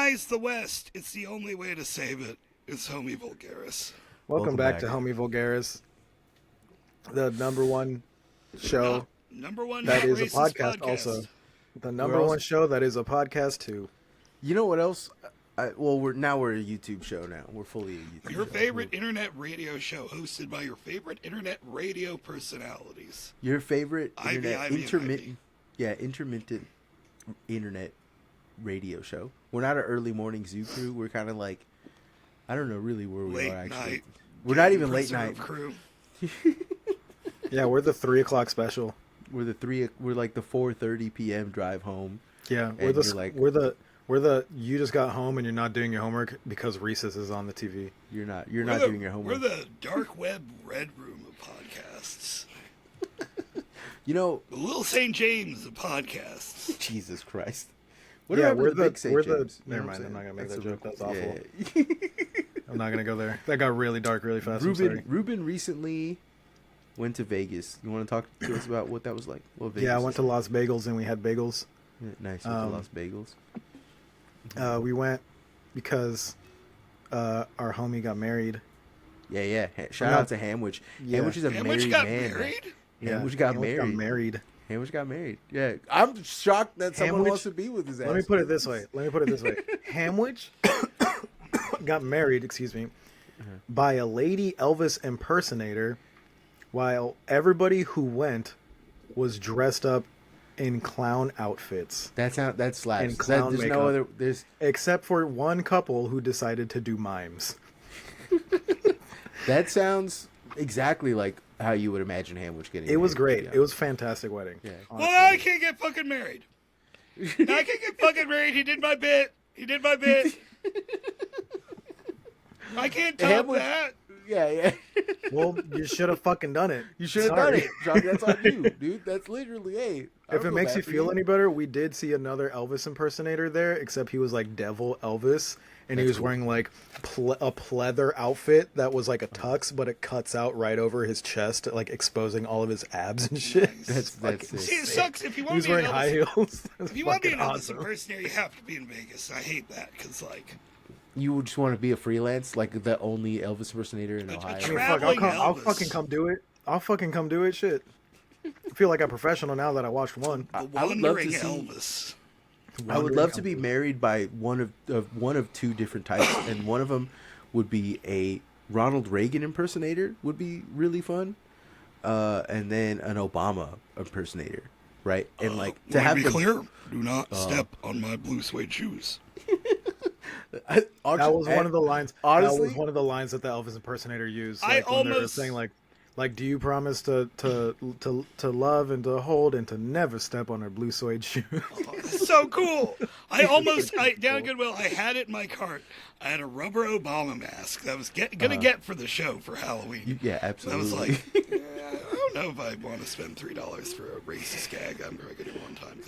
Weaponize the West. It's the only way to save it. It's HomieVulgaris. Welcome back to HomieVulgaris, the number one show number one that is a podcast. Also. The number one show that is a podcast too. You know what else? We're a YouTube show now. We're fully a YouTube Your show. favorite internet radio show hosted by your favorite internet radio personalities. Your favorite intermittent internet radio show. We're not an early morning zoo crew. We're kind of like, I don't know really where we are actually. Night. We're not even late night crew. Yeah, we're the 3 o'clock special. We're like the 4:30 p.m. drive home. Yeah, we're the you just got home and you're not doing your homework because Recess is on the TV. You're not doing your homework. We're the dark web red room of podcasts. You know, the Little St. James of podcasts. Jesus Christ. Never mind, I'm not gonna make that joke. That's awful. Yeah. I'm not gonna go there. That got really dark really fast. Ruben recently went to Vegas. You want to talk to us about what that was like? I went to Las Bagels and we had bagels. Yeah, nice. Went to Las Bagels. We went because our homie got married. Yeah. Shout out to Hamwich. Yeah. Hamwich is a married man. Hamwich got married. Hamwich got married. Yeah, I'm shocked that someone wants to be with his ass. Let me put it this way. Hamwich got married, by a lady Elvis impersonator, while everybody who went was dressed up in clown outfits. That slaps. And clown makeup. There's except for one couple who decided to do mimes. That sounds exactly like how you would imagine Hamwich getting married. It was great. It was a fantastic wedding. Yeah. Well, I can't get fucking married. I can't get fucking married. He did my bit. I can't top that. Yeah. Well, you should have fucking done it. You should have done it, John. That's on you, dude. That's literally, hey. If it makes you feel any better, we did see another Elvis impersonator there, except he was like Devil Elvis, and he was wearing like a pleather outfit that was like a tux, but it cuts out right over his chest, like exposing all of his abs and shit. That's See, it sucks if you want to be wearing high heels. If you want to be an Elvis impersonator, you have to be in Vegas. I hate that because like. You just want to be a freelance, like the only Elvis impersonator in Ohio. I'll fucking come do it. Shit. I feel like I'm professional now that I watched one. I would love to see Elvis. I would love to be married by one of two different types, and one of them would be a Ronald Reagan impersonator. Would be really fun, and then an Obama impersonator, right? And like to have be clear, do not step on my blue suede shoes. That was one of the lines. Honestly, that was one of the lines that the Elvis impersonator used. Like, when they were saying like, do you promise to love and to hold and to never step on our blue suede shoes? Oh, that's so cool. Down at Goodwill, I had it in my cart. I had a rubber Obama mask that I was gonna get for the show for Halloween. Yeah, absolutely. I was like, I don't know if I want to spend $3 for a racist gag. I'm probably gonna do it one time.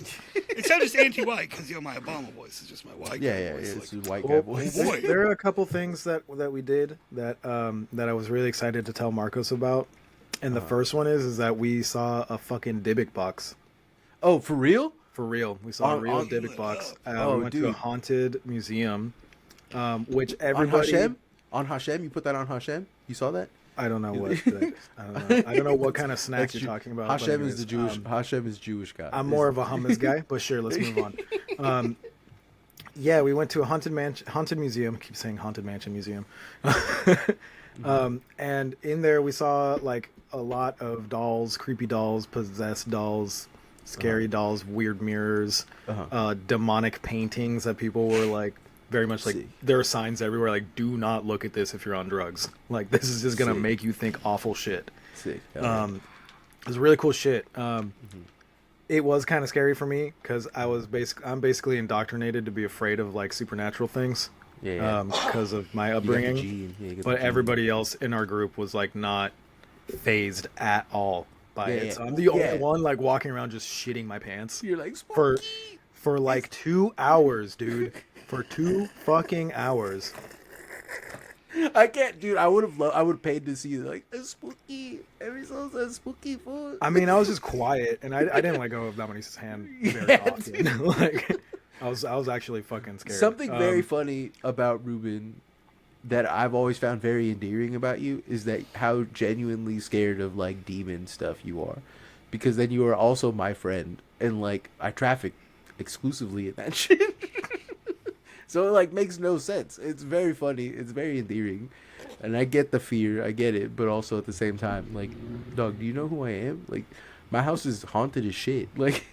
It's not just anti-white because my Obama voice is just my white guy voice. It's like, white guy voice. There are a couple things that we did that I was really excited to tell Marcos about. And the first one is that we saw a fucking Dybbuk box. Oh, for real? For real. We saw a real Dybbuk box. We went to a haunted museum, which everybody... On Hashem? You put that on Hashem? You saw that? I don't know what. I don't know what kind of snacks you're talking about. Hashem is Hashem is Jewish God. I'm more of a hummus guy, but sure, let's move on. Yeah, we went to a haunted museum. I keep saying haunted mansion museum. And in there we saw like a lot of dolls, creepy dolls, possessed dolls, scary dolls, weird mirrors, demonic paintings that people were like very much like. There are signs everywhere like, do not look at this if you're on drugs. Like this is just gonna make you think awful shit. Sick. It was really cool shit. It was kind of scary for me because I'm basically indoctrinated to be afraid of like supernatural things. Because of my upbringing. But everybody else in our group was like not phased at all by it. So I'm the only one like walking around just shitting my pants. You're like spooky. for like 2 hours, dude. For 2 fucking hours. I can't, dude. I would have paid to see like a spooky. Every song says spooky food. I mean, I was just quiet, and I didn't let go of Dominique's hand very often. Like, I was actually fucking scared. Something very funny about Ruben that I've always found very endearing about you is that how genuinely scared of like demon stuff you are, because then you are also my friend and like I traffic exclusively in that shit. So it like makes no sense. It's very funny. It's very endearing. And I get the fear. I get it. But also at the same time, like, dog, do you know who I am? Like, my house is haunted as shit. Like,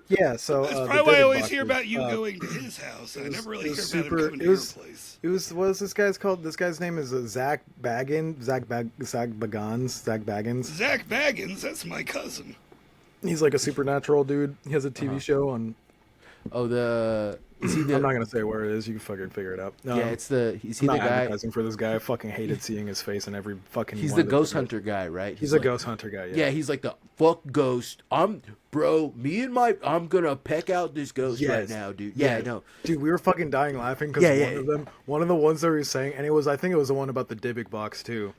yeah, so... That's probably why I always hear about you going to his house. I never really hear about him coming to your place. What is this guy's called? This guy's name is Zach Baggins. Zach Baggins. Zach Baggins? That's my cousin. He's like a supernatural dude. He has a TV show on... Oh, I'm not gonna say where it is. You can fucking figure it out. Yeah, it's the. Is he I'm the not guy? Advertising for this guy. I fucking hated seeing his face in every fucking. He's one the ghost hunter guy, right? He's a ghost hunter guy. Yeah. Yeah, he's like the fuck ghost. I'm gonna peck out this ghost right now, dude. Yeah, I know. Dude, we were fucking dying laughing because one of the ones that he was saying, and I think it was the one about the Dybbuk box too.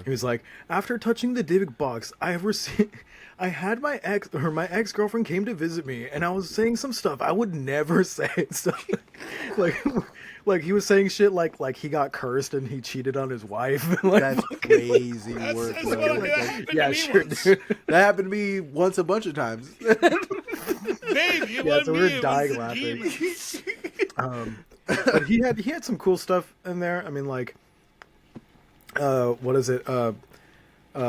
He was like, after touching the Dybbuk box, I had my ex-girlfriend came to visit me, and I was saying some stuff I would never say. Stuff like he was saying shit like he got cursed and he cheated on his wife. Like, that's crazy work. That's what yeah, sure, dude. That happened to me once a bunch of times. Babe, you want so me? we were dying laughing. But he had some cool stuff in there. I mean, like, what is it?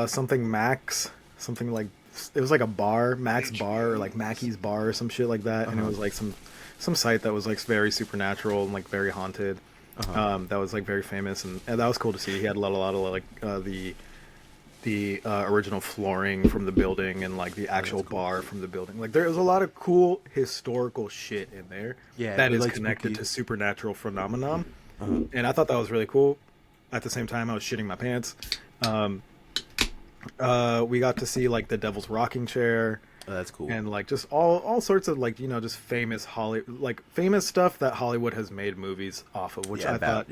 Something Max, something like. It was like a bar, Max Bar, or like Mackey's Bar or some shit like that, and it was like some site that was like very supernatural and like very haunted. That was like very famous, and that was cool to see. He had a lot of like the original flooring from the building and like the actual bar from the building. Like there was a lot of cool historical shit in there that is connected to supernatural phenomenon, and I thought that was really cool. At the same time, I was shitting my pants. We got to see like the Devil's Rocking Chair. Oh, that's cool. And like just all sorts of like, you know, just famous famous stuff that Hollywood has made movies off of, which I thought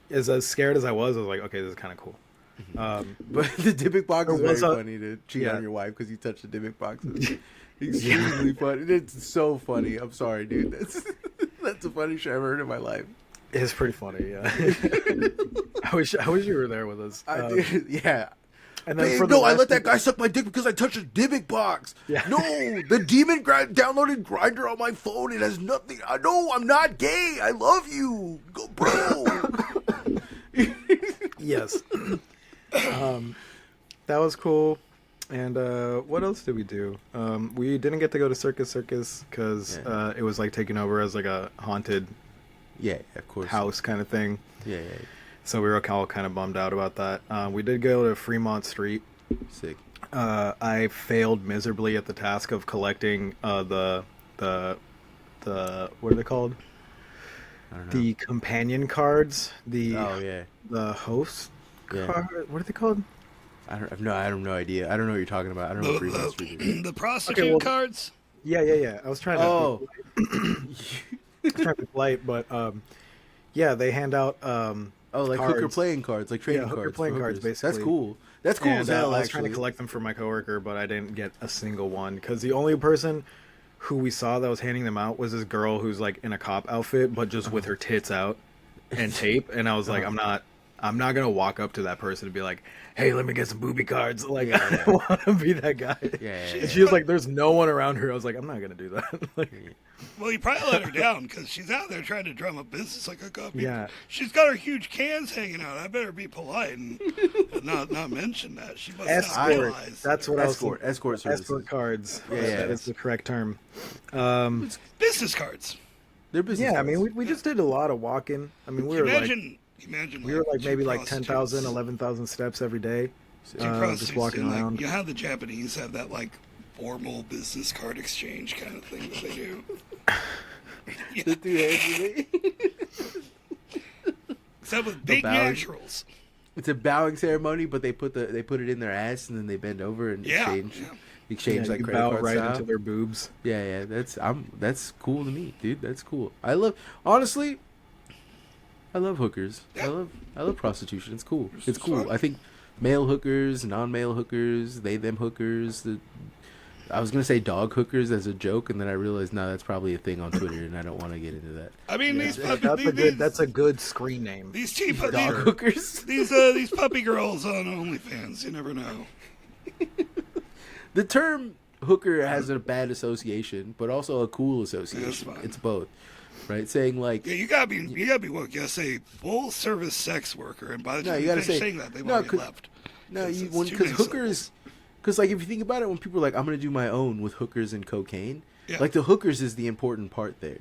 is as scared as I was like, okay, this is kind of cool. But the Dybbuk box is very funny to cheat on your wife because you touched the Dybbuk box. It's extremely funny. It's so funny. I'm sorry, dude. That's the funniest shit I've ever heard in my life. It's pretty funny, yeah. I wish you were there with us. I did, yeah. And then I let that guy suck my dick because I touched a Dybbuk box. Yeah. No, the demon downloaded Grindr on my phone. It has nothing. No, I'm not gay. I love you, go, bro. Yes. That was cool. And what else did we do? We didn't get to go to Circus because it was like taken over as like a haunted, of course, house kind of thing. Yeah. So we were all kind of bummed out about that. We did go to Fremont Street. Sick. I failed miserably at the task of collecting the what are they called? I don't know. The companion cards. The host card. What are they called? I have no idea. I don't know what you're talking about. I don't know what Fremont Street is. The prostitute cards. Yeah. I was trying to. I was trying to be polite, but they hand out. Like cards. hooker playing cards, like trading cards. Hooker playing cards, basically. That's cool. That's cool as hell, I was trying to collect them for my coworker, but I didn't get a single one because the only person who we saw that was handing them out was this girl who's like in a cop outfit, but just with her tits out and tape. And I was like, I'm not gonna walk up to that person and be like, "Hey, let me get some booby cards." Like, I don't want to be that guy. And she was like, "There's no one around her." I was like, "I'm not gonna do that." Well, you probably let her down because she's out there trying to drum up business like a copy. Yeah. She's got her huge cans hanging out. I better be polite and not mention that. She must not realize. That's what escort services. Escort cards. Yeah, that is the correct term. It's business cards. They're business Yeah, cards. I mean, we just did a lot of walking. I mean, we were like maybe like 10,000, 11,000 steps every day. Just walking around. You know how the Japanese have that like formal business card exchange kind of thing that they do. The 2 hands Except with big naturals. It's a bowing ceremony, but they put it in their ass and then they bend over and exchange like credit card right style. into their boobs. Yeah. That's cool to me, dude. That's cool. I love hookers. I love prostitution. It's cool. It's cool. I think male hookers, non-male hookers, they them hookers, I was gonna say dog hookers as a joke, and then I realized no, that's probably a thing on Twitter, and I don't want to get into that. I mean, That's a good screen name. These cheap Dog hookers. These puppy girls on OnlyFans. You never know. The term hooker has a bad association, but also a cool association. That's fine. It's both, right? Saying like, Yeah, you gotta be woke. You gotta say full service sex worker, and by the time you you gotta finish say saying that, they've already left. No, It's because too many hookers, syllables. because like if you think about it, when people are like, I'm gonna do my own with hookers and cocaine, Yeah. like the hookers is the important part there.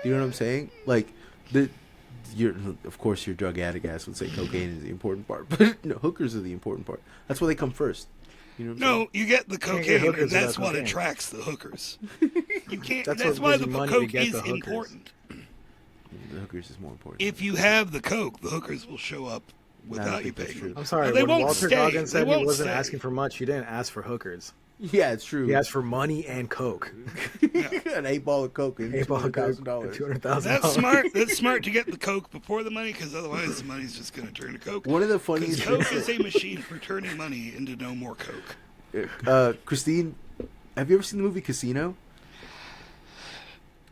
You know what I'm saying? Like of course your drug addict ass would say cocaine is the important part, but no, hookers are the important part. That's why they come first. You know what I'm saying? No, you get the Can't get cocaine, hookers and that's without what cocaine. attracts the hookers. You can't. That's That's, what why gives the you money to coke get is the hookers. important. The hookers is more important. If you have the coke, the hookers will show up I without don't you think that's paying true. them. I'm sorry, No, they when won't Walter stay. Goggins They said he won't wasn't stay. asking for much, he didn't ask for hookers. Yeah, it's true. He asked for money and coke. An 8-ball of coke and $200,000. $200,000. That's smart. That's smart to get the coke before the money, because otherwise the money's just going to turn to coke. One of the Because funniest coke things. is a machine for turning money into no more coke. Christine, have you ever seen the movie Casino?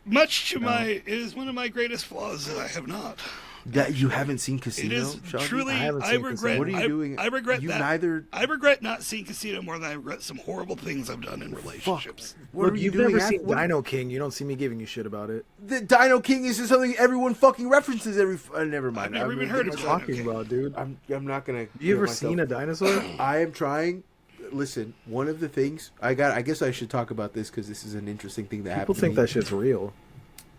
Much to it is one of my greatest flaws that I have not. That you haven't seen Casino? It is Sean? truly. I haven't I seen regret. Casino. What are you doing? I regret You that. neither- I regret not seeing Casino more than I regret some horrible things I've done in relationships. What Look, are you you've doing never after- seen Dino King. You don't see me giving you shit about it. The Dino King is just something everyone fucking references every. Never mind. I've never even I'm heard of What Dino are you talking King. about, dude? I'm not gonna. You ever myself- seen a dinosaur? I am trying. Listen, one of the things I guess I should talk about this because this is an interesting thing that People happened. think to me. that shit's real.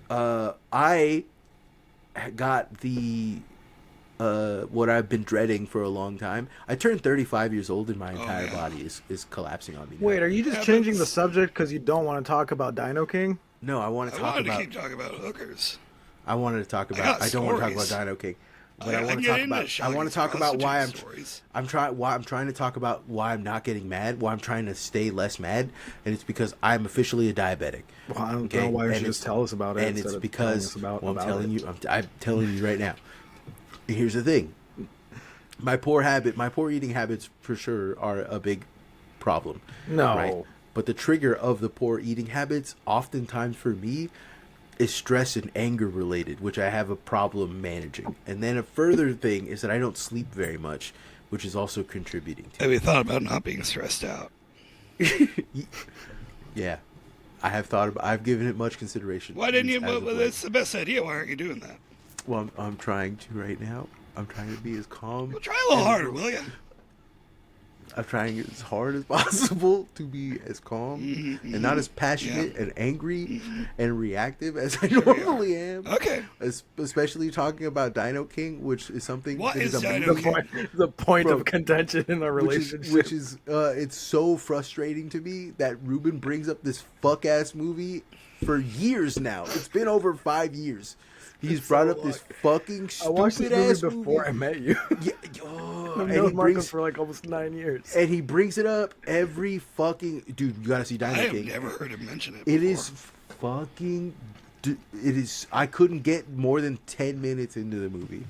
I got the what I've been dreading for a long time. I turned 35 years old and my entire yeah. body is collapsing on me now. Wait, are you just Yeah, changing but- the subject because you don't want to talk about Dino King? No, I want to I talk wanted about. to keep talking about hookers. I wanted to talk got about. I don't want to talk stories. about Dino King, but I I want can to get talk into about. I Shaggy's want to talk about why prostitute I'm stories. trying to talk about why I'm not getting mad. Why I'm trying to stay less mad, and it's because I'm officially a diabetic. Well, I don't Okay, know why you and should it's- just tell us about it. And instead it's of because telling us well, I'm about telling it. you, I'm telling you right now. Here's the thing: my poor eating habits for sure are a big problem. No. right? But the trigger of the poor eating habits, oftentimes for me, is stress and anger related, which I have a problem managing. And then a further thing is that I don't sleep very much, which is also contributing to. Have you thought about not being stressed out? Yeah, I have thought about. I've given it much consideration. Why didn't you? as of Well, late. that's the best idea. Why aren't you doing that? Well, I'm trying to right now. I'm trying to be as calm. Well, try a little harder, will you? I'm trying as hard as possible to be as calm and not as passionate and angry and reactive as I normally am. Okay. Especially talking about Dino King, which is something What that is a Dino movie- King? The point Bro, of contention in a relationship. which is it's so frustrating to me that Ruben brings up this fuck ass movie for years now. It's been over 5 years. He's brought up this fucking I watched this stupid ass movie before I met you. Yeah, oh, I've and known he Marcus brings for like almost 9 years. and he brings it up every fucking dude. You gotta see Dino I have King. never heard him mention it. It before. is fucking. It is. I couldn't get more than 10 minutes into the movie.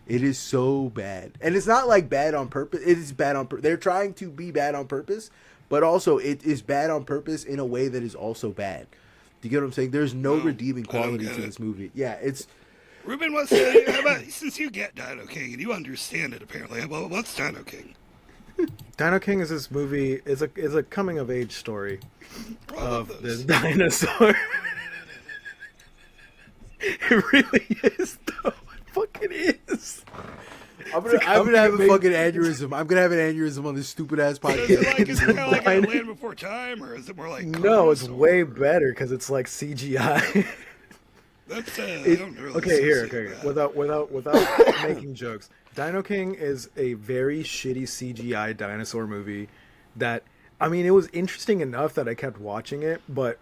It is so bad, and it's not like bad on purpose. It is bad on purpose. They're trying to be bad on purpose, but also it is bad on purpose in a way that is also bad. Do you get what I'm saying? There's no redeeming I don't quality get to it. this movie. Yeah, it's. Ruben, how about since you get Dino King and you understand it apparently? Well, what's Dino King? Dino King is this movie. Is a coming of age story I love of those. this dinosaur. It really is, though. It fucking is. I'm gonna have a fucking aneurysm. I'm gonna have an aneurysm on this stupid ass So is it podcast. is it kind of like a Land Before Time, or is it more like No, it's Cars, or- way better because it's like CGI. That's I don't really Okay, here, associate okay. that. Without making jokes, Dino King is a very shitty CGI dinosaur movie. That I mean, it was interesting enough that I kept watching it, but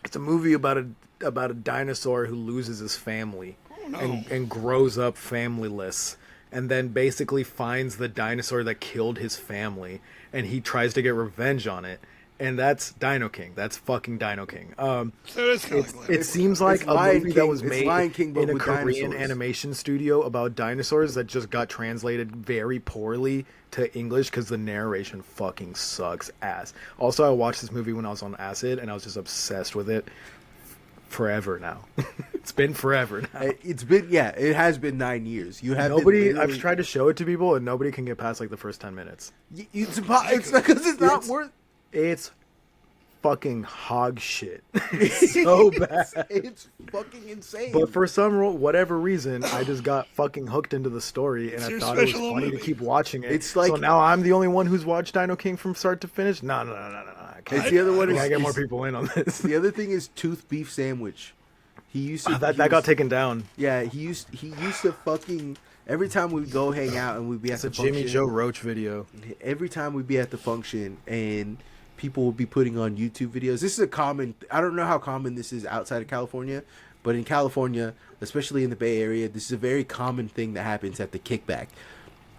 it's a movie about a dinosaur who loses his family and grows up familyless, and then basically finds the dinosaur that killed his family, and he tries to get revenge on it. and that's Dino King. That's fucking Dino King. So it's kind of It seems like a Lion movie King- that was it's made Lion King, but in a with Korean dinosaurs. animation studio about dinosaurs that just got translated very poorly to English because the narration fucking sucks ass. Also, I watched this movie when I was on acid, and I was just obsessed with it forever now. It's been forever now. It's been it has been 9 years. You have I've tried to show it to people, and nobody can get past like the first 10 minutes. It's because it's not worth. It's fucking hog shit. It's so bad. It's fucking insane. But for whatever reason, I just got fucking hooked into the story, and It's I your thought it was special funny to movie. keep watching it. It's like- so now I'm the only one who's watched Dino King from start to finish. No. I can't. It's the other one. I gotta get more is people in on this. the other thing is tooth beef sandwich. He used to that got taken down. Yeah, he used to fucking every time we'd go hang out and we'd be at It's a the function. Jimmy Joe Roach video. Every time we'd be at the function and people would be putting on YouTube videos. This is a common. I don't know how common this is outside of California, but in California, especially in the Bay Area, this is a very common thing that happens at the kickback,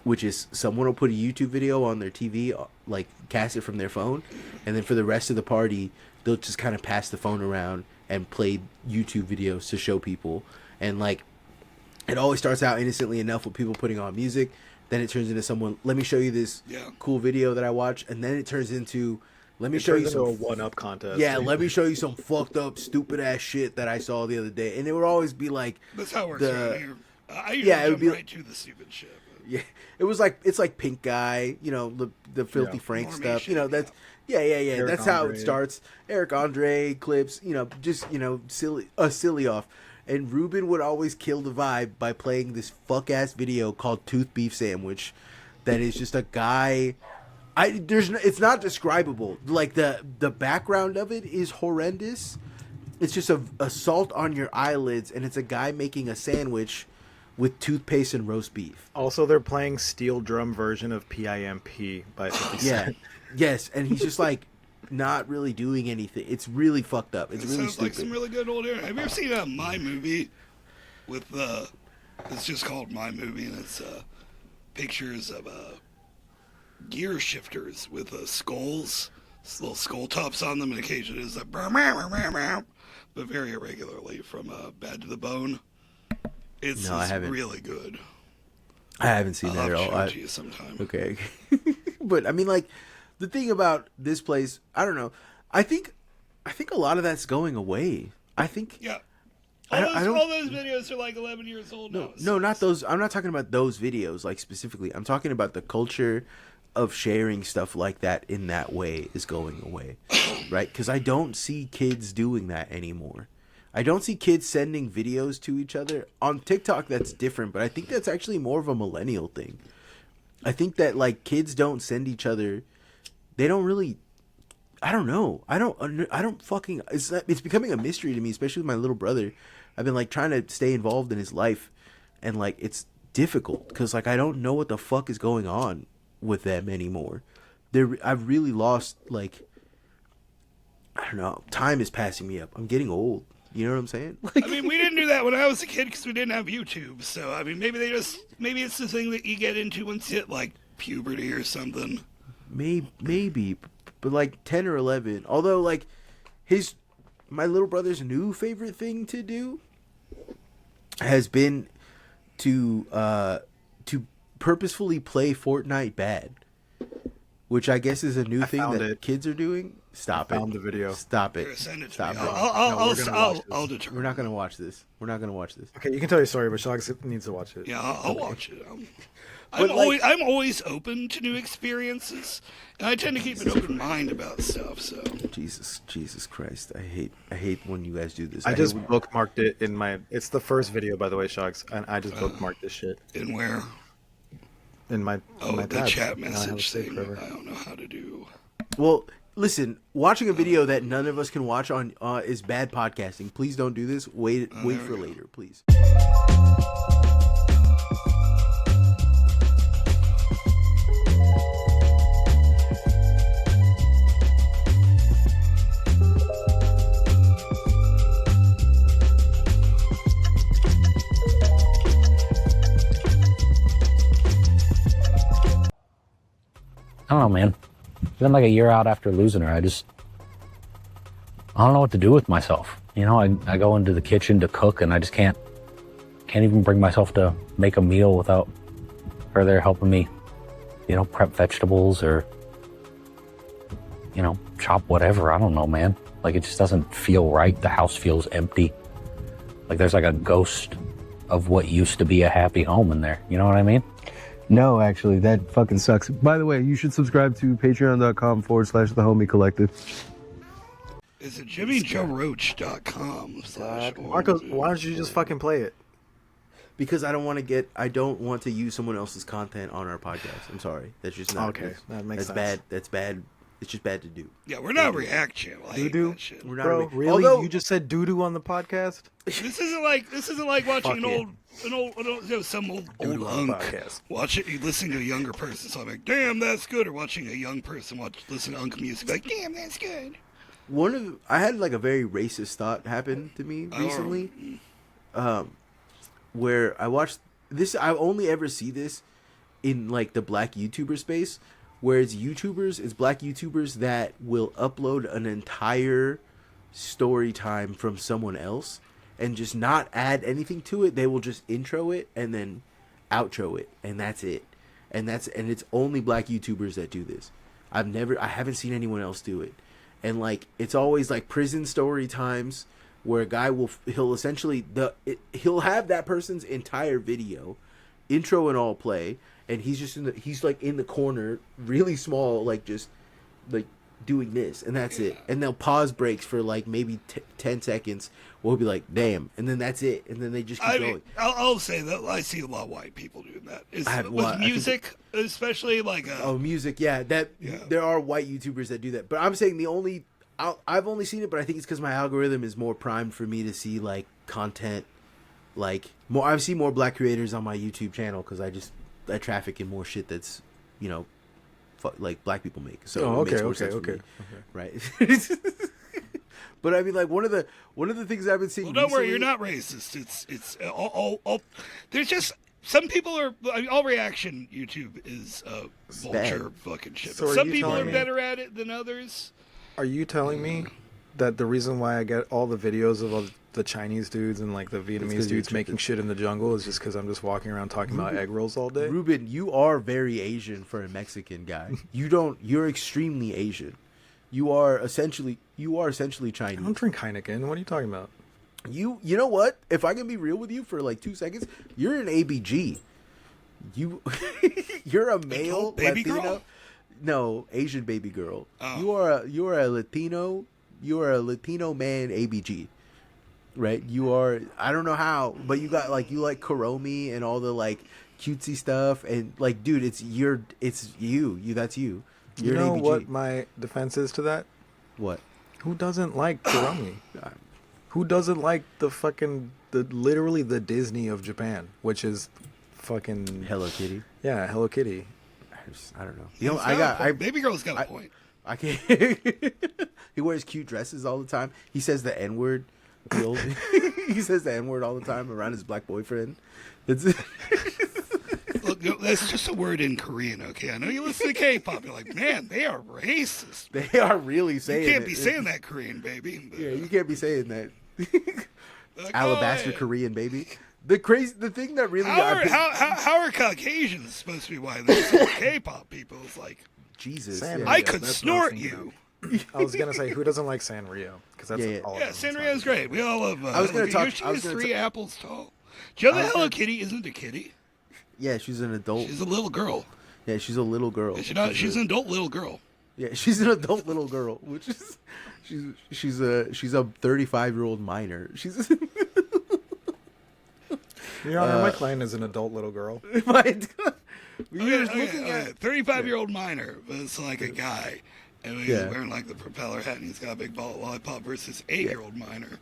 which is someone will put a YouTube video on their TV, like cast it from their phone, and then for the rest of the party, they'll just kind of pass the phone around and play YouTube videos to show people. And like, it always starts out innocently enough with people putting on music. Then it turns into someone, let me show you this cool video that I watch. And then it turns into, let me show you some a one-up contest. Yeah, let me show you some fucked up, stupid ass shit that I saw the other day. And it would always be like, That's how it works around here. I usually yeah, it would jump be right to the stupid shit. But yeah, it's like Pink Guy, you know, the Filthy Frank Normie stuff. shit, You know, that's Eric that's how it Andre. starts. Eric Andre clips, you know, just silly off. And Ruben would always kill the vibe by playing this fuck ass video called Tooth Beef Sandwich, that is just a guy. It's not describable. Like the background of it is horrendous. It's just a assault on your eyelids, and it's a guy making a sandwich with toothpaste and roast beef. Also, they're playing steel drum version of PIMP by 50 Yeah. Cent. Yes, and he's just like not really doing anything. It's really fucked up. It's it really sounds stupid. like some really good old era. Have you ever seen My Movie with it's just called My Movie, and it's pictures of gear shifters with skulls, little skull tops on them, and occasionally it's like but very irregularly from Bad to the Bone. It's No, I haven't. really good. I haven't seen I'll that have at to all. show it to you sometime. Okay. But I mean, like, the thing about this place, I don't know. I think a lot of that's going away. I think Yeah. I don't- All those videos are like 11 years old now. no, not those. I'm not talking about those videos, like, specifically. I'm talking about the culture of sharing stuff like that in that way is going away, right? Because I don't see kids doing that anymore. I don't see kids sending videos to each other. On TikTok, that's different, but I think that's actually more of a millennial thing. I think that, like, kids don't send each other. They don't really. I don't know. I don't fucking. It's becoming a mystery to me, especially with my little brother. I've been like trying to stay involved in his life, and like it's difficult because like I don't know what the fuck is going on with them anymore. I've really lost, like, I don't know. Time is passing me up. I'm getting old. You know what I'm saying? I mean, we didn't do that when I was a kid because we didn't have YouTube. So, I mean, maybe it's the thing that you get into once you hit, like, puberty or something. Maybe, but like 10 or 11. Although, like, my little brother's new favorite thing to do has been to purposefully play Fortnite bad, which I guess is a new thing that kids are doing. Stop it! Found the video. Stop it! Here, send it to Stop me. it! I'll determine. We're not gonna watch this. We're not gonna watch this. Okay, you can tell your story, but Shogs needs to watch it. Yeah, I'll watch it. But, like- I'm always open to new experiences, and I tend to keep an open mind about stuff. So Jesus Christ! I hate when you guys do this. I hate just when- bookmarked it in my. It's the first video, by the way, Shogs, and I just bookmarked this shit in where? in my. in my The tabs. chat Now I have it message saved thing. forever. I don't know how to do. Well, listen, watching a video that none of us can watch on is bad podcasting. Please don't do this. Wait there we for go. later, please. I don't know, man. Then like a year out after losing her, I just I don't know what to do with myself. You know, I go into the kitchen to cook, and I just can't even bring myself to make a meal without her there helping me, you know, prep vegetables or, you know, chop whatever. I don't know, man. Like, it just doesn't feel right. The house feels empty. Like there's like a ghost of what used to be a happy home in there. You know what I mean? No, actually, that fucking sucks. By the way, you should subscribe to patreon.com/the Homie Collective. Is it jimmyjoeroach.com? Marcos, why don't you just fucking play it? Because I don't want to use someone else's content on our podcast. I'm sorry. That's just not okay. That makes sense. Bad. That's bad. It's just bad to do. Yeah, we're not a React channel. I hate that shit. We're not Bro, really? Although, you just said doo-doo on the podcast? This isn't like watching some old unk watch it. You listen to a younger person, so I'm like, damn, that's good. Or watching a young person listen to unk music, like, damn, that's good. I had like a very racist thought happen to me recently, where I watched this. I only ever see this in like the black YouTuber space, where it's black YouTubers that will upload an entire story time from someone else and just not add anything to it. They will just intro it and then outro it, and that's it. And it's only black YouTubers that do this. I haven't seen anyone else do it. And like it's always like prison story times where a guy he'll have that person's entire video, intro and all play, and he's just he's like in the corner, really small, like just like doing this, and that's it. And they'll pause breaks for like maybe 10 seconds. We'll be like, damn, and then that's it, and then they just keep going. I'll say that I see a lot of white people doing that. With music, especially like music, yeah. There are white YouTubers that do that, but I'm saying I've only seen it, but I think it's because my algorithm is more primed for me to see like content, like more. I see more black creators on my YouTube channel because I traffic in more shit that's, you know, like black people make. So it makes more sense for me, right? But I mean, like one of the things I've been seeing. Well, don't worry, you're not racist. It's all. There's just some people are. All reaction YouTube is vulture fucking shit. So some people are better at it than others. Are you telling me that the reason why I get all the videos of all the Chinese dudes and like the Vietnamese dudes making shit in the jungle is just because I'm just walking around talking about egg rolls all day? Ruben, you are very Asian for a Mexican guy. You're extremely Asian. You are essentially Chinese. I don't drink Heineken. What are you talking about? You know what? If I can be real with you for like 2 seconds, you're an ABG. You're a male baby Latino. Girl? No, Asian baby girl. Oh. You are a Latino. You are a Latino man ABG. Right? You are. I don't know how, but you like Kuromi and all the like cutesy stuff, and like, dude, it's you. That's you. You're you know an ABG. what my defense is to that? What? Who doesn't like Kuromi? Who doesn't like literally the Disney of Japan, which is fucking Hello Kitty? Yeah, Hello Kitty. I don't know. You know, baby girl's got a point. I can't. He wears cute dresses all the time. He says the N-word. He says the N-word all the time around his black boyfriend. Look, that's just a word in Korean, okay? I know you listen to K-pop. You're like, man, they are racist. They are really saying it. You can't be saying that, Korean baby. Yeah, you can't be saying that. Like, Alabaster Korean baby. The thing that really how are Caucasians supposed to be white? They're K-pop people. It's like, Jesus. I could snort you. I was gonna say, who doesn't like Sanrio? Because that's all. Yeah, Sanrio's great. We all love. I was gonna talk. She's 3 apples tall. Do you know that Hello Kitty isn't a kitty? Yeah, she's an adult. She's a little girl. Yeah, she's a little girl. She's an adult little girl. Yeah, she's an adult little girl, which is she's a 35-year-old minor. She's. Your Honor, my client is an adult little girl. 35-year-old minor, but it's like a guy. And he's wearing like the propeller hat, and he's got a big ball of lollipop versus 8-year-old minor.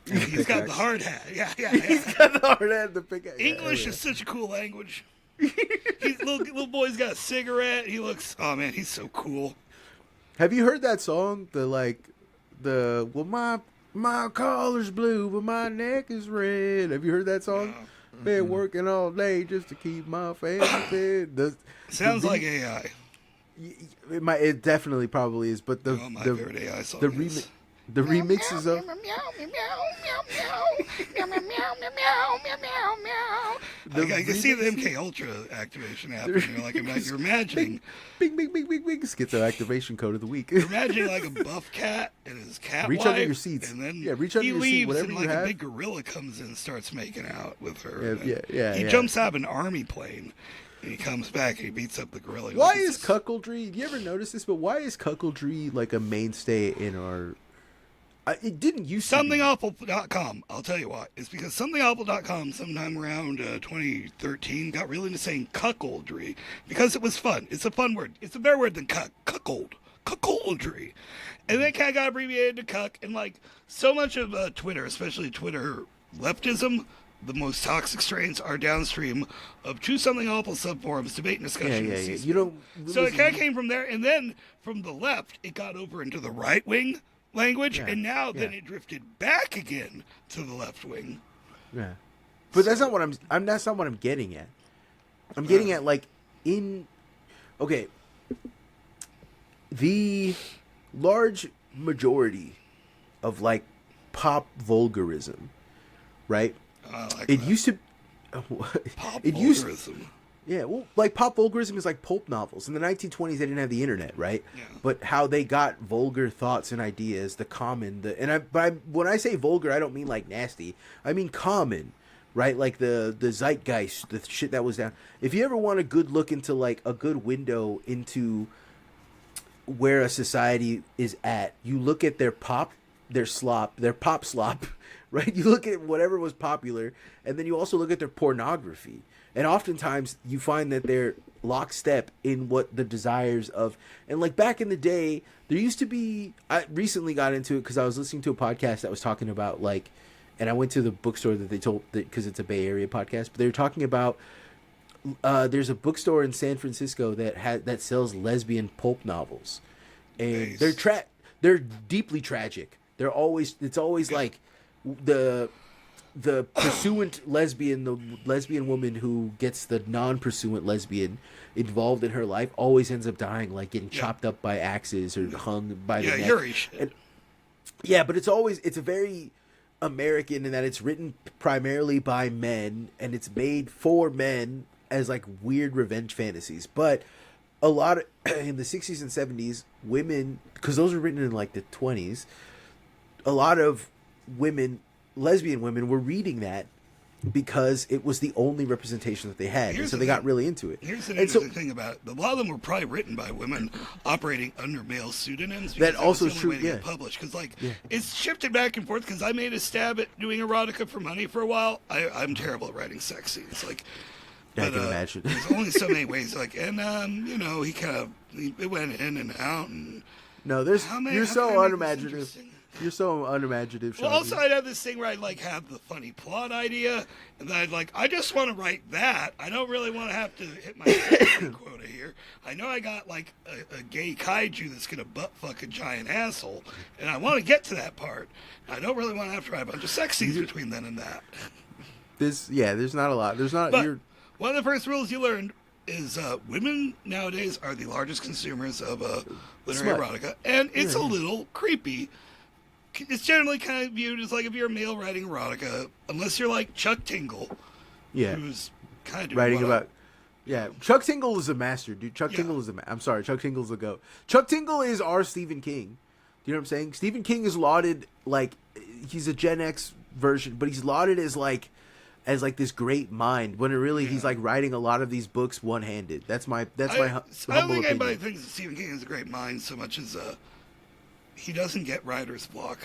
And he's got the hard hat. Yeah. He's got the hard hat and the big hat. English is such a cool language. Little boy's got a cigarette. He looks, oh man, he's so cool. Have you heard that song? Well, my collar's blue, but my neck is red. Have you heard that song? Been working all day just to keep my family fed. Sounds like AI. It definitely probably is, but my favorite AI song is The remixes of I can see the MK Ultra activation happening. Like you're imagining, bing, bing, bing, bing, bing. Schizo activation code of the week. You're imagining like a buff cat and his cat. Reach wife, under your seats, and then reach under he your leaves, seat. Whatever and you like have. a big gorilla comes in and starts making out with her. He jumps out of an army plane. And he comes back and he beats up the gorilla. Why is cuckoldry? Do you ever notice this? But why is cuckoldry like a mainstay in our? It didn't used to. SomethingAwful.com. I'll tell you why. It's because SomethingAwful.com sometime around 2013 got really into saying cuckoldry because it was fun. It's a fun word. It's a better word than cuckold. Cuckoldry. And then kind of got abbreviated to cuck. And like so much of Twitter, especially Twitter leftism, the most toxic strains are downstream of two Something Awful subforums, debate and discussion. Yeah. You don't. So it kind of came from there, and then from the left, it got over into the right wing language, and now then it drifted back again to the left wing. Yeah, but that's not what I'm. That's not what I'm getting at. I'm getting at like okay, the large majority of like pop vulgarism, right? It used to. Pop it vulgarism. Used, yeah, well, like pop vulgarism is like pulp novels. In the 1920s, they didn't have the internet, right? Yeah. But how they got vulgar thoughts and ideas, when I say vulgar, I don't mean like nasty. I mean common, right? Like the zeitgeist, the shit that was down. If you ever want a good look into like a good window into where a society is at, you look at their pop slop, right? You look at whatever was popular, and then you also look at their pornography. And oftentimes you find that they're lockstep in what the desires of, and like back in the day, there used to be, I recently got into it because I was listening to a podcast that was talking about like, and I went to the bookstore that they told, because it's a Bay Area podcast, but they were talking about, there's a bookstore in San Francisco that sells lesbian pulp novels. And Nice. They're deeply tragic. It's always like the pursuant lesbian, the lesbian woman who gets the non-pursuant lesbian involved in her life always ends up dying, like getting chopped up by axes or hung by the neck. Yuri shit. But it's a very American in that it's written primarily by men and it's made for men as like weird revenge fantasies. But a lot of, in the 60s and 70s, women, because those were written in like the 20s, a lot of women, lesbian women, were reading that because it was the only representation that they had. And so they got really into it. Here's the interesting thing about it. A lot of them were probably written by women operating under male pseudonyms. That also was the only true, way to get published. Because it's shifted back and forth because I made a stab at doing erotica for money for a while. I'm terrible at writing sex scenes. I can imagine. There's only so many ways. He kind of it went in and out. And no, you're so unimaginative. You're so unimaginative. Well, also I'd have this thing where I'd have the funny plot idea, and then I just want to write that. I don't really want to have to hit my quota here. I know I got a gay kaiju that's gonna butt fuck a giant asshole, and I want to get to that part. I don't really want to have to write a bunch of sex scenes between then and that. There's not a lot. There's not. But one of the first rules you learned is women nowadays are the largest consumers of literary erotica, and it's a little creepy. It's generally kind of viewed as if you're a male writing erotica, unless you're like Chuck Tingle, who's kind of writing about. Yeah, Chuck Tingle is a master, dude. Tingle is I'm sorry, Chuck Tingle's a goat. Chuck Tingle is our Stephen King. Do you know what I'm saying? Stephen King is lauded he's a Gen X version, but he's lauded as this great mind, when really he's writing a lot of these books one-handed. That's my I humble don't think opinion. anybody thinks that Stephen King is a great mind so much as he doesn't get writer's block.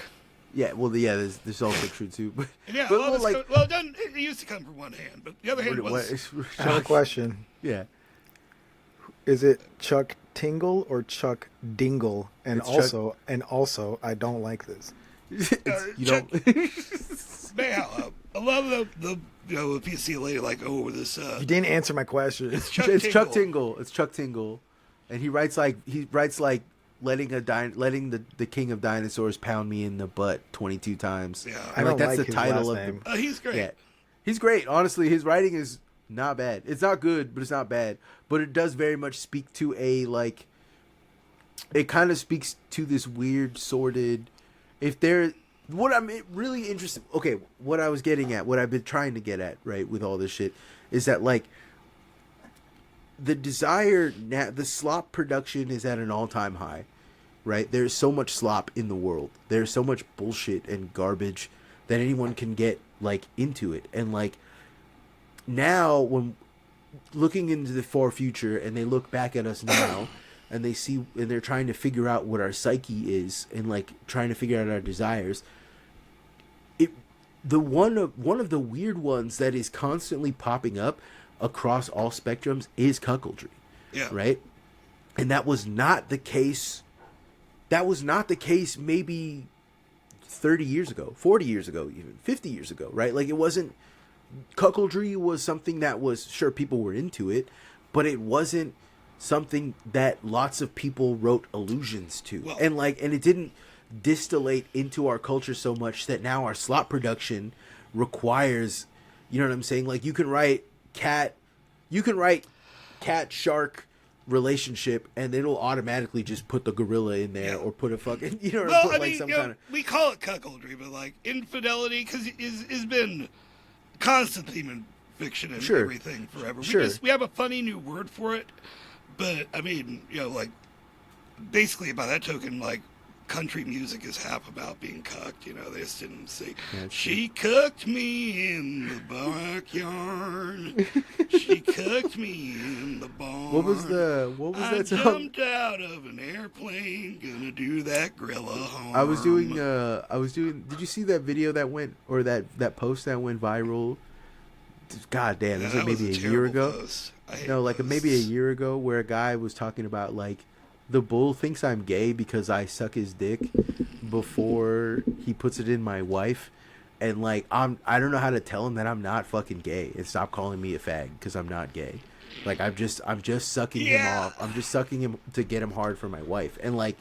Yeah, well, there's also true too. But it used to come from one hand, but the other hand was. I have a question. Yeah, is it Chuck Tingle or Chuck Dingle? And also, I don't like this. A lot of the if you see a lady this. You didn't answer my question. It's Chuck Tingle. It's Chuck Tingle, and he writes letting the king of dinosaurs pound me in the butt 22 times. Yeah, I don't that's the title of him. He's great. Yeah, he's great. Honestly, his writing is not bad. It's not good, but it's not bad. But it does very much speak to it kind of speaks to this weird, sordid, if there, what I'm really interested. Okay, what I was getting at, what I've been trying to get at, right, with all this shit, is that like the desire, the slop production is at an all-time high, right? There's so much slop in the world. There's so much bullshit and garbage that anyone can get like into it, and like now when looking into the far future and they look back at us now and they see and they're trying to figure out what our psyche is and like trying to figure out our desires, one of the weird ones that is constantly popping up across all spectrums is cuckoldry. Yeah. Right? And that was not the case maybe 30 years ago, 40 years ago, even 50 years ago, right? Like, it wasn't, cuckoldry was something that was, sure, people were into it, but it wasn't something that lots of people wrote allusions to. Well, and it didn't distillate into our culture so much that now our slot production requires, you know what I'm saying? Like, you can write cat shark relationship and it'll automatically just put the gorilla in there, or put a fucking, you know, well, put I like mean, some you know, kind of, we call it cuckoldry, but like infidelity, because it's been constant theme in fiction and everything forever. We have a funny new word for it, but I mean, you know, like basically by that token, like country music is half about being cucked. You know, they just didn't say, she cooked me in the backyard. She cooked me in the barn. What was that song? I jumped out of an airplane, gonna do that gorilla harm. I was doing, did you see that video that went, or that post that went viral? God damn, it was like maybe a year ago. No, like maybe a year ago, where a guy was talking about like, the bull thinks I'm gay because I suck his dick before he puts it in my wife, and like I don't know how to tell him that I'm not fucking gay and stop calling me a fag because I'm not gay. Like I'm just sucking him off. I'm just sucking him to get him hard for my wife. And like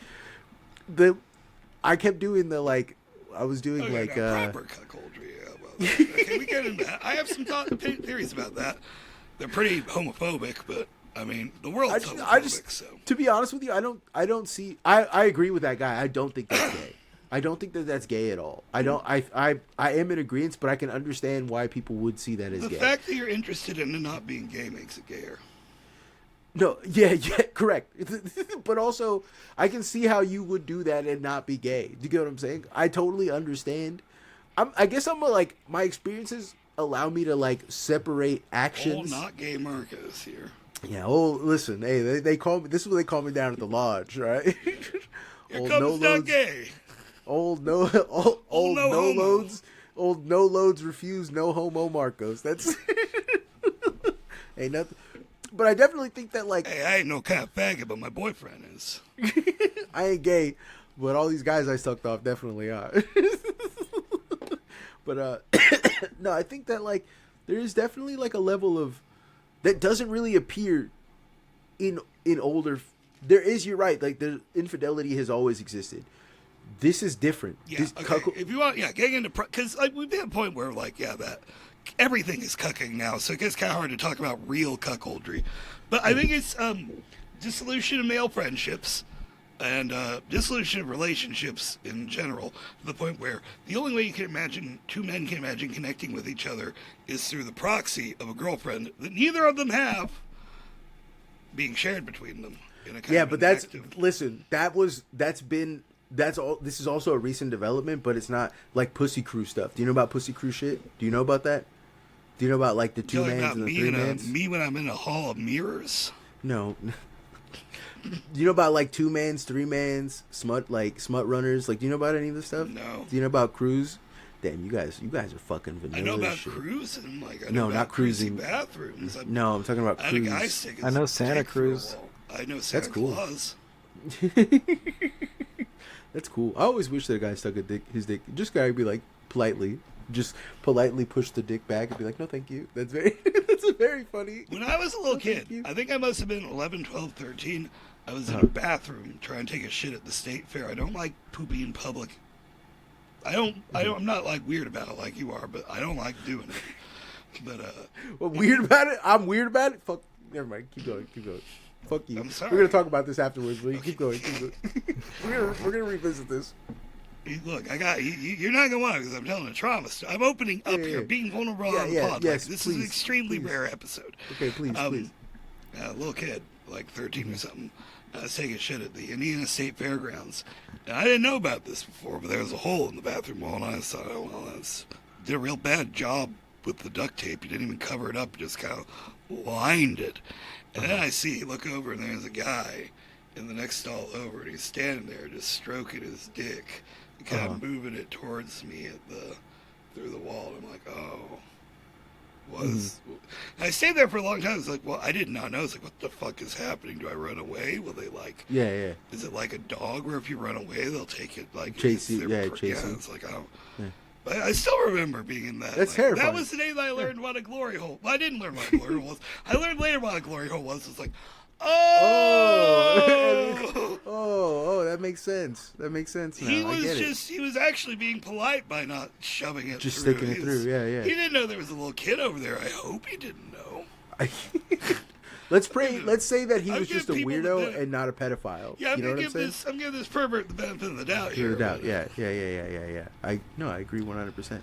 I kept doing the like I was doing proper cuckoldry. Okay, we get into that. I have some theories about that. They're pretty homophobic, but I mean, the world's homophobic, so. To be honest with you, I don't see. I agree with that guy. I don't think that's gay. I don't think that that's gay at all. I am in agreement, but I can understand why people would see that as gay. The fact that you're interested in it not being gay makes it gayer. No, yeah, correct. But also, I can see how you would do that and not be gay. Do you get what I'm saying? I totally understand. I guess I'm like, my experiences allow me to like separate actions. Not gay Marcos here. Yeah. Oh, listen. Hey, they call me. This is what they call me down at the lodge, right? Here comes not gay. Old no loads. Old no loads refuse no homo Marcos. That's ain't nothing. But I definitely think that like, hey, I ain't no kind of faggot, but my boyfriend is. I ain't gay, but all these guys I sucked off definitely are. But no, I think that like there is definitely like a level of that doesn't really appear in older. There is, you're right. Like the infidelity has always existed. This is different. Yeah. If you want, getting into because like we've been at a point where like that everything is cucking now, so it gets kind of hard to talk about real cuckoldry. But I think it's dissolution of male friendships and dissolution of relationships in general, to the point where the only way you can imagine two men can imagine connecting with each other is through the proxy of a girlfriend that neither of them have being shared between them. In a kind of that's active... listen. That's all. This is also a recent development, but it's not like Pussy Crew stuff. Do you know about Pussy Crew shit? Do you know about that? Do you know about like the two mans and the three mans? Me when I'm in a hall of mirrors? No. Do you know about like two mans, three mans, smut runners? Like, do you know about any of this stuff? No. Do you know about crews? Damn, you guys are fucking vanilla. I know about shit. cruising. Not cruising bathrooms. I'm talking about cruise. I know Santa Cruz. I know Santa Claus. That's cool. I always wish that a guy stuck his dick. Just gotta be like politely push the dick back and be like, no, thank you. That's very funny. When I was a little kid, I think I must have been 11, 12, 13. I was in a bathroom trying to take a shit at the state fair. I don't like pooping in public. I'm not like weird about it like you are, but I don't like doing it. But weird about it? I'm weird about it? Fuck. Never mind. Keep going. Fuck you. I'm sorry. We're gonna talk about this afterwards, but keep going. We're gonna revisit this. Look, I got you. You're not gonna want it because I'm telling a trauma story. I'm opening up here, being vulnerable on the pod. Yes, this please, is an extremely rare episode. Okay, please. A little kid, like 13 or something, was taking shit at the Indiana State Fairgrounds. And I didn't know about this before, but there was a hole in the bathroom wall, and I thought, oh well, did a real bad job with the duct tape. You didn't even cover it up; you just kind of lined it. And then I look over, and there's a guy in the next stall over, and he's standing there just stroking his dick, and kind of moving it towards me through the wall. And I'm like, oh, I stayed there for a long time. It's like, well, I did not know. It's like, what the fuck is happening? Do I run away? Will they Yeah. Is it like a dog where if you run away, they'll take it chase you? Chase you. It's like, oh. Yeah. But I still remember being in that. That's terrifying. That was the day that I learned what a glory hole. Well, I didn't learn what a glory hole was. I learned later what a glory hole was. It's like, oh, that makes sense. That makes sense now. He was actually being polite by not shoving it just through. Sticking it through, yeah. He didn't know there was a little kid over there. I hope he didn't know. Let's pray. Let's say that he was just a weirdo and not a pedophile. Yeah, I'm giving this pervert the benefit of the doubt here. Yeah. I agree 100%.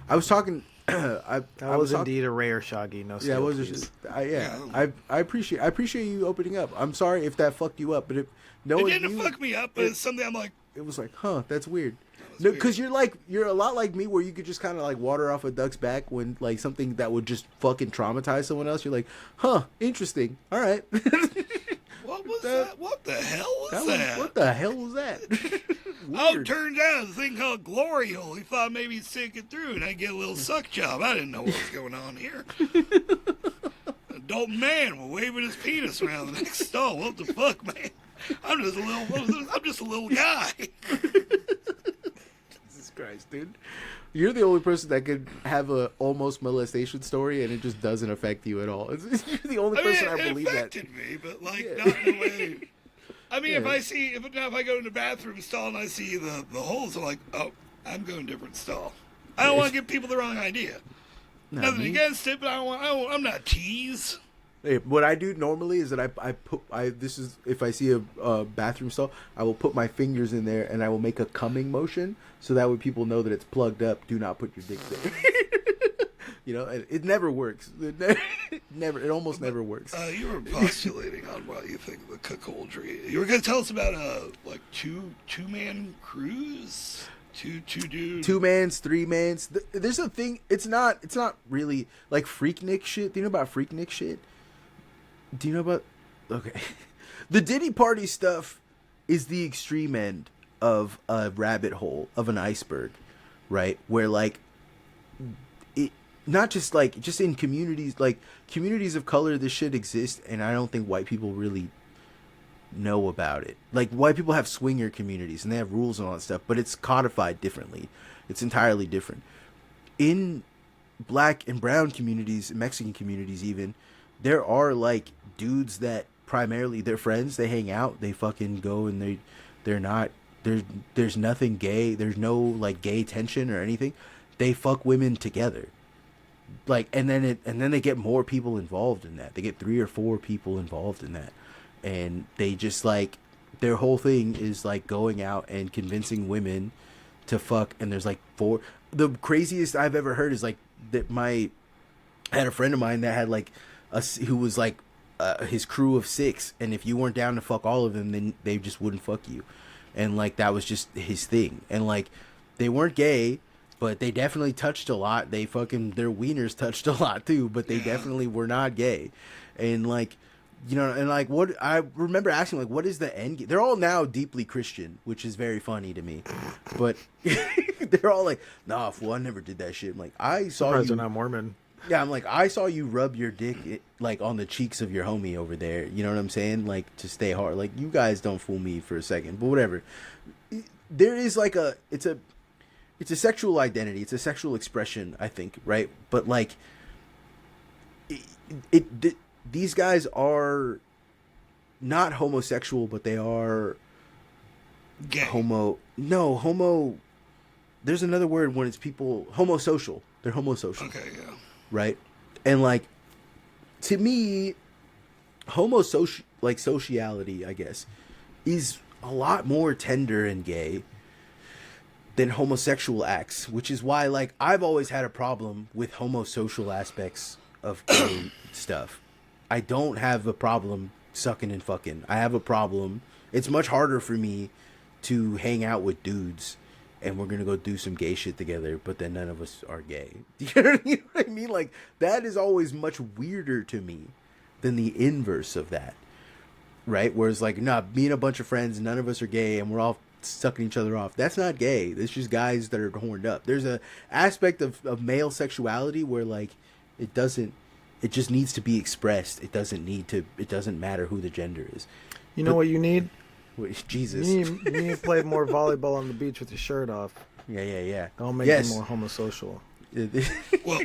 I was talking. I was indeed a rare Shaggy. No, yeah, it was just. I appreciate you opening up. I'm sorry if that fucked you up, but it didn't fuck me up. But it's something I'm like. It was like, huh, that's weird. No, because you're a lot like me, where you could just kind of like water off a duck's back when like something that would just fucking traumatize someone else. You're like, huh, interesting. All right. What was that? What the hell was that? What the hell was that? Oh, turns out it's a thing called glory hole. He thought maybe he'd stick it through and I'd get a little suck job. I didn't know what was going on here. Adult man waving his penis around the next stall. What the fuck, man? I'm just a little guy. Jesus Christ, dude. You're the only person that could have a almost molestation story and it just doesn't affect you at all. You're the only person I believe that. It affected me, but not in a way. I mean, if I go in the bathroom stall and I see the holes, I'm like, oh, I'm going to a different stall. I don't want to give people the wrong idea. Nothing against it, but I'm not tease. Hey, what I do normally is that if I see a bathroom stall, I will put my fingers in there and I will make a coming motion so that way people know that it's plugged up. Do not put your dick there. And it never works. It almost never works. You were postulating on what you think of the cuckoldry. You were going to tell us about two-man cruise. Two dudes. 2 mans, 3 mans. There's a thing. It's not really like Freaknik shit. Do you know about Freaknik shit? Do you know about? Okay, the Diddy Party stuff is the extreme end of a rabbit hole of an iceberg, right? Where like it, not just in communities of color, this shit exists, and I don't think white people really know about it. Like, white people have swinger communities and they have rules and all that stuff, but it's codified differently. It's entirely different. In black and brown communities, Mexican communities even, there are like dudes that primarily they're friends, they hang out, they fucking go, and they're not there's nothing gay, there's no like gay tension or anything. They fuck women together. Like, and then they get more people involved in that. They get 3 or 4 people involved in that. And they just like, their whole thing is like going out and convincing women to fuck. And there's like 4. The craziest I've ever heard is like that I had a friend of mine that had like who was like his crew of 6, and if you weren't down to fuck all of them, then they just wouldn't fuck you. And like that was just his thing. And like they weren't gay, but they definitely touched a lot. Their wieners touched a lot too, but they definitely were not gay. And like, and like what I remember asking, like, what is the end game? They're all now deeply Christian, which is very funny to me. But they're all like, nah, fool, I never did that shit. I'm like, I saw you. They're not Mormon. Yeah, I'm like, I saw you rub your dick like on the cheeks of your homie over there. You know what I'm saying? Like, to stay hard. Like, you guys don't fool me for a second, but whatever. There is like it's a sexual identity. It's a sexual expression, I think, right? But like, these guys are not homosexual, but they are gay. Homo. There's another word when it's people homosocial. They're homosocial. Okay, yeah. Right? And like, to me, sociality, I guess, is a lot more tender and gay than homosexual acts, which is why, like, I've always had a problem with homosocial aspects of gay stuff. I don't have a problem sucking and fucking. I have a problem. It's much harder for me to hang out with dudes and we're gonna go do some gay shit together, but then none of us are gay. You know what I mean? Like, that is always much weirder to me than the inverse of that, right? Whereas, like, nah, me and a bunch of friends, none of us are gay, and we're all sucking each other off. That's not gay. It's just guys that are horned up. There's a aspect of male sexuality where, like, it just needs to be expressed. It doesn't matter who the gender is. You know what you need? Jesus. You need to play more volleyball on the beach with your shirt off. Yeah. Don't make you more homosocial. Well,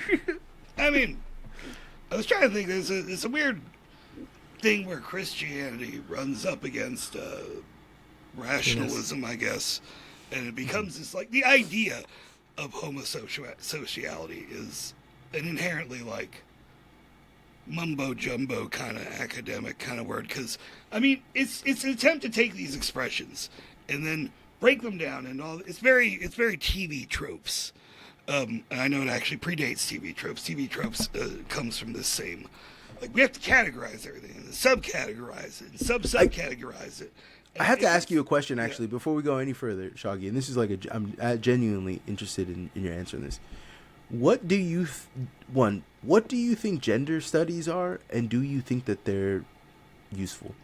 I mean, I was trying to think. It's a weird thing where Christianity runs up against rationalism, I guess, and it becomes this, like, the idea of homosociality is an inherently, like, mumbo jumbo kind of academic kind of word, because I mean it's an attempt to take these expressions and then break them down, and all it's very TV tropes. And I know it actually predates TV tropes. TV tropes comes from this same, like, we have to categorize everything and subcategorize it and subcategorize it. And I have to ask you a question, actually, before we go any further, Shaggy, and this is like I'm genuinely interested in your answer on this. What do you think gender studies are, and do you think that they're useful?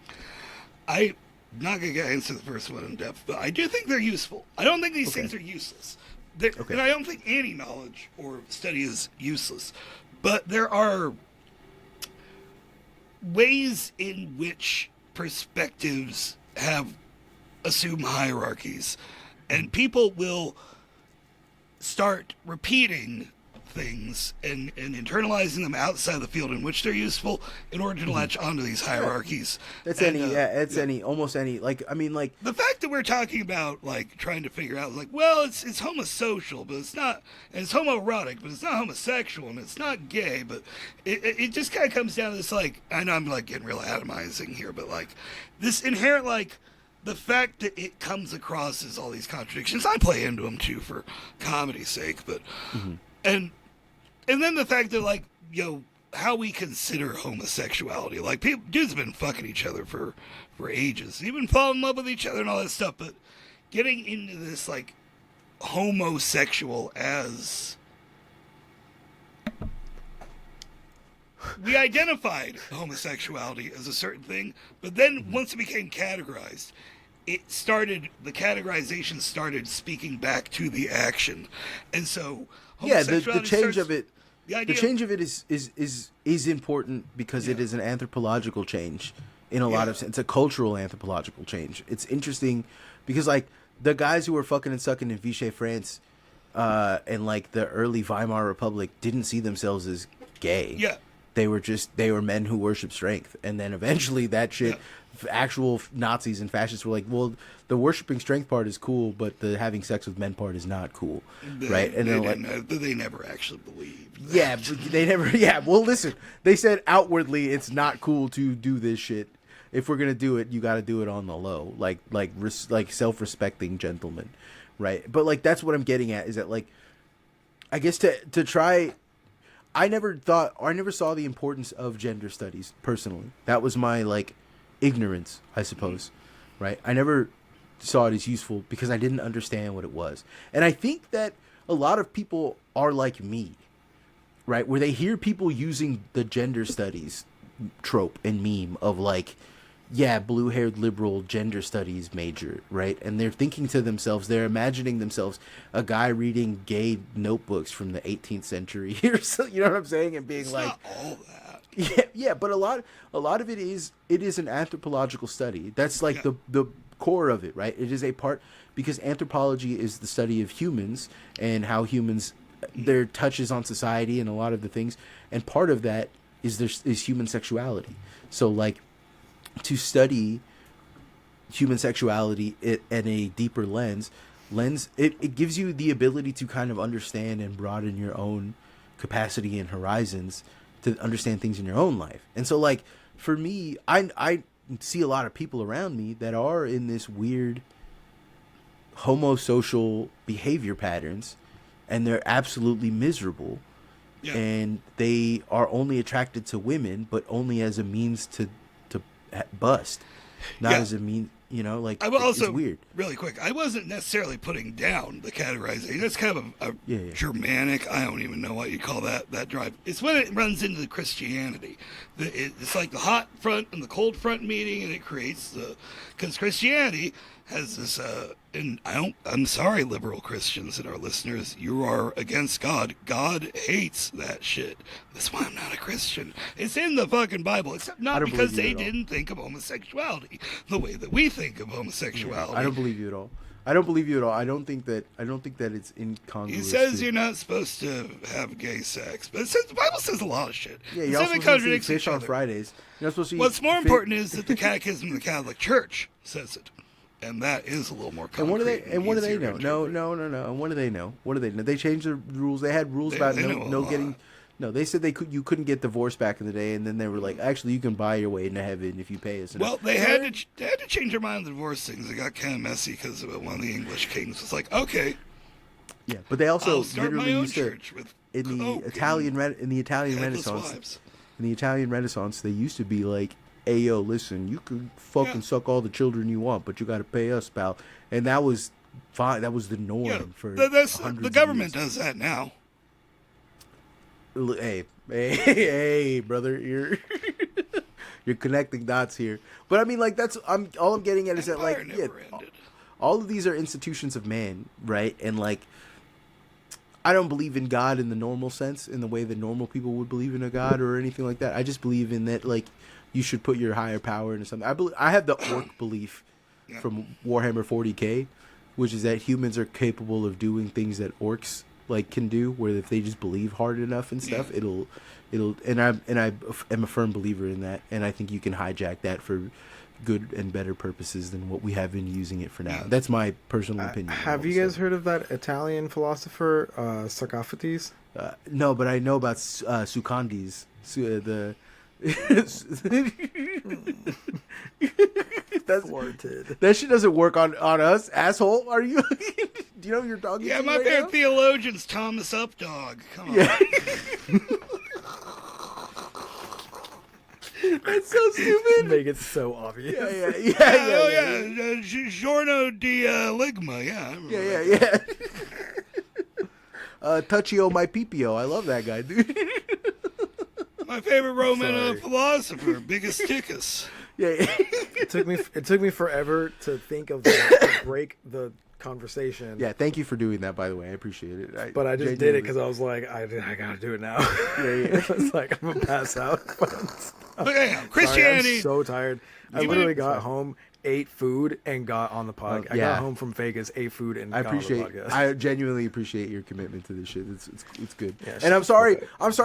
I'm not going to answer the first one in depth, but I do think they're useful. I don't think these things are useless. And I don't think any knowledge or study is useless. But there are ways in which perspectives assume hierarchies, and people will start repeating things and internalizing them outside the field in which they're useful in order to latch onto these hierarchies. Almost any, like, I mean, like, the fact that we're talking about, like, trying to figure out, like, well, it's homosocial, but it's not, and it's homoerotic, but it's not homosexual, and it's not gay, but it just kind of comes down to this, like, I know I'm, like, getting real atomizing here, but, like, this inherent, like, the fact that it comes across as all these contradictions, I play into them too for comedy's sake, but and then the fact that, like, how we consider homosexuality, like, dudes have been fucking each other for ages, even fall in love with each other and all that stuff, but getting into this, like, homosexual as we identified homosexuality as a certain thing, but then once it became categorized, the categorization started speaking back to the action. And so the change of it is important because it is an anthropological change in a lot of sense. It's a cultural anthropological change. It's interesting because, like, the guys who were fucking and sucking in Vichy France and, like, the early Weimar Republic didn't see themselves as gay. Yeah. They were men who worship strength. And then eventually that shit, actual Nazis and fascists were like, well, the worshiping strength part is cool, but the having sex with men part is not cool. Right? And they never actually believed that. Yeah, but they never, well, listen, they said outwardly it's not cool to do this shit. If we're going to do it, you got to do it on the low, like self-respecting gentlemen. Right? But, like, that's what I'm getting at, is that, like, I guess to try, I never saw the importance of gender studies personally. That was my, like, ignorance, I suppose, right? I never saw it as useful because I didn't understand what it was. And I think that a lot of people are like me, right? Where they hear people using the gender studies trope and meme of, like, blue-haired liberal gender studies major, right? And they're thinking to themselves, they're imagining themselves a guy reading gay notebooks from the 18th century or so, you know what I'm saying? And being it's like, not all that. Yeah, but a lot of it is an anthropological study. That's like the core of it, right? It is a part, because anthropology is the study of humans and how humans, their touches on society and a lot of the things, and part of that is human sexuality. So, like, to study human sexuality at a deeper lens, it gives you the ability to kind of understand and broaden your own capacity and horizons to understand things in your own life. And so, like, for me, I see a lot of people around me that are in this weird homosocial behavior patterns, and they're absolutely miserable. Yeah. And they are only attracted to women, but only as a means to bust, not as a mean. You know, like, it's weird. Really quick, I wasn't necessarily putting down the categorization. That's kind of a Germanic, I don't even know what you call that drive. It's when it runs into the Christianity. It's like the hot front and the cold front meeting, and it creates because Christianity has this, and I'm sorry, liberal Christians and our listeners, you are against God. God hates that shit. That's why I'm not a Christian. It's in the fucking Bible. It's not because they didn't think of homosexuality the way that we think of homosexuality. I don't believe you at all. I don't believe you at all. I don't think that it's incongruous. He says you're not supposed to have gay sex, but the Bible says a lot of shit. Yeah, you're also supposed to eat fish on Fridays. You're not supposed to eat What's more important is that the Catechism of the Catholic Church says it. And that is a little more concrete. And what do they know? No. And what do they know? They changed the rules. They had rules about no getting. No, they said you couldn't get divorced back in the day, and then they were like, actually, you can buy your way into heaven if you pay us. Well, they had to change their mind on the divorce things. It got kind of messy because of one of the English kings was like, okay. Yeah, but they also I'll start my own church in the Italian Renaissance. In the Italian Renaissance, they used to be like, hey, yo, listen, you could fucking suck all the children you want, but you got to pay us, pal. And that was fine. That was the norm for the government does that now. Hey, brother, you're connecting dots here. But I mean, like, all I'm getting at is that, like, all of these are institutions of man, right? And like, I don't believe in God in the normal sense, in the way that normal people would believe in a God or anything like that. I just believe in that, like, you should put your higher power into something. I have the orc belief from Warhammer 40K, which is that humans are capable of doing things that orcs like can do, where if they just believe hard enough and stuff, it'll. And I am a firm believer in that, and I think you can hijack that for good and better purposes than what we have been using it for now. That's my personal opinion. Have you guys heard of that Italian philosopher, Socrates? No, but I know about Sukandes, that shit doesn't work on us, asshole. Are you? Do you know you're talking? Yeah, my favorite theologian's Thomas Updog. Come on. Yeah. That's so stupid. Make it so obvious. Yeah. Giorno di Ligma. Yeah. Touchio my Pipio. I love that guy, dude. My favorite Roman philosopher, Biggest. Yeah. It took me forever to think of to break the conversation. Yeah, thank you for doing that, by the way. I appreciate it. But I just did it because I was like, I gotta do it now. Yeah. It's like, I'm gonna pass out. Christianity. Sorry, I'm so tired. I literally got home, ate food, and got on the podcast. I got home from Vegas, ate food, and got on the podcast. I genuinely appreciate your commitment to this shit. It's good. Yeah, and I'm sorry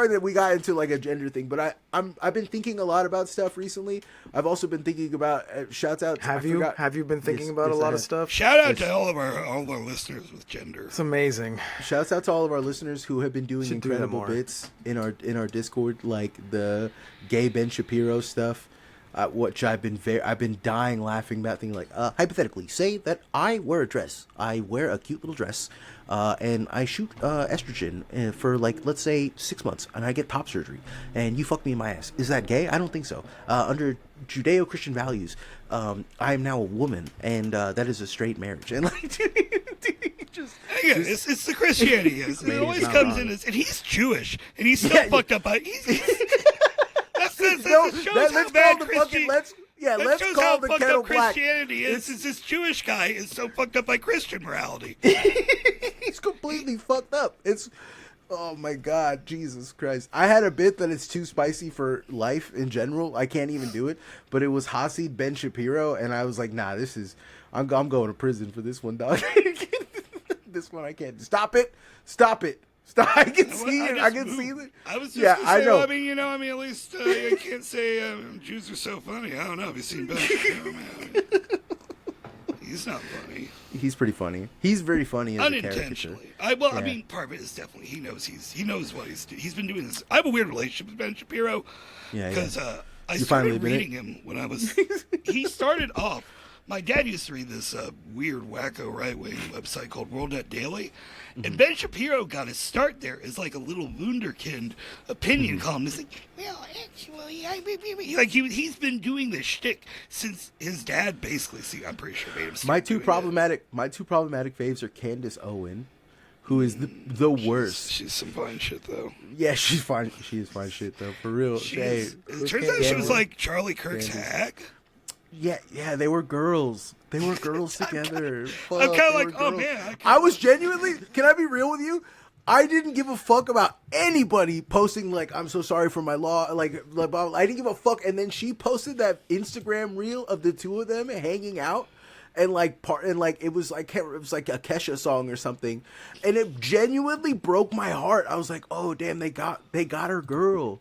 that we got into like a gender thing, but I've been thinking a lot about stuff recently. I've also been thinking about shouts out. Have you been thinking about a lot of stuff? Shout out to all of our listeners with gender. It's amazing. Shouts out to all of our listeners who have been doing incredible bits in our Discord, like the gay Ben Shapiro stuff. Which I've been dying laughing about, things like, hypothetically, say that I wear a dress. I wear a cute little dress, and I shoot estrogen for, like, let's say 6 months, and I get top surgery, and you fuck me in my ass. Is that gay? I don't think so. Under Judeo-Christian values, I am now a woman, and that is a straight marriage. And, like, it's the Christianity. It always comes in as, and he's Jewish, and he's still fucked up by... Let's call the kettle black. Christianity is this Jewish guy is so fucked up by Christian morality. He's completely fucked up. Oh my God, Jesus Christ. I had a bit that it's too spicy for life in general. I can't even do it. But it was Hasid Ben Shapiro, and I was like, nah, I'm going to prison for this one, dog. This one I can't. Stop it. I can see it. I can see it. I was just gonna say, I know. At least I can't say Jews are so funny. I don't know. Have you seen Ben Shapiro, man? He's not funny. He's pretty funny. He's very funny as unintentionally. I mean, part of it is definitely he knows what he's doing. He's been doing this. I have a weird relationship with Ben Shapiro because I started reading him when I was. He started off my dad used to read this weird, wacko, right-wing website called WorldNet Daily, and Ben Shapiro got his start there as like a little wunderkind opinion columnist. Like, well, actually, he's been doing this shtick since his dad basically. See, I'm pretty sure made him. My two problematic faves are Candace Owen, who is the worst. She's some fine shit though. Yeah, she's fine. She is fine shit though, for real. It turns out she was like Charlie Kirk's hag. Yeah, they were girls. They were girls together. Fuck, I'm kind of like, oh man. I was genuinely. Can I be real with you? I didn't give a fuck about anybody posting like, I'm so sorry for my law. Like I didn't give a fuck. And then she posted that Instagram reel of the two of them hanging out. And it was like a Kesha song or something, and it genuinely broke my heart. I was like, "Oh damn, they got her girl,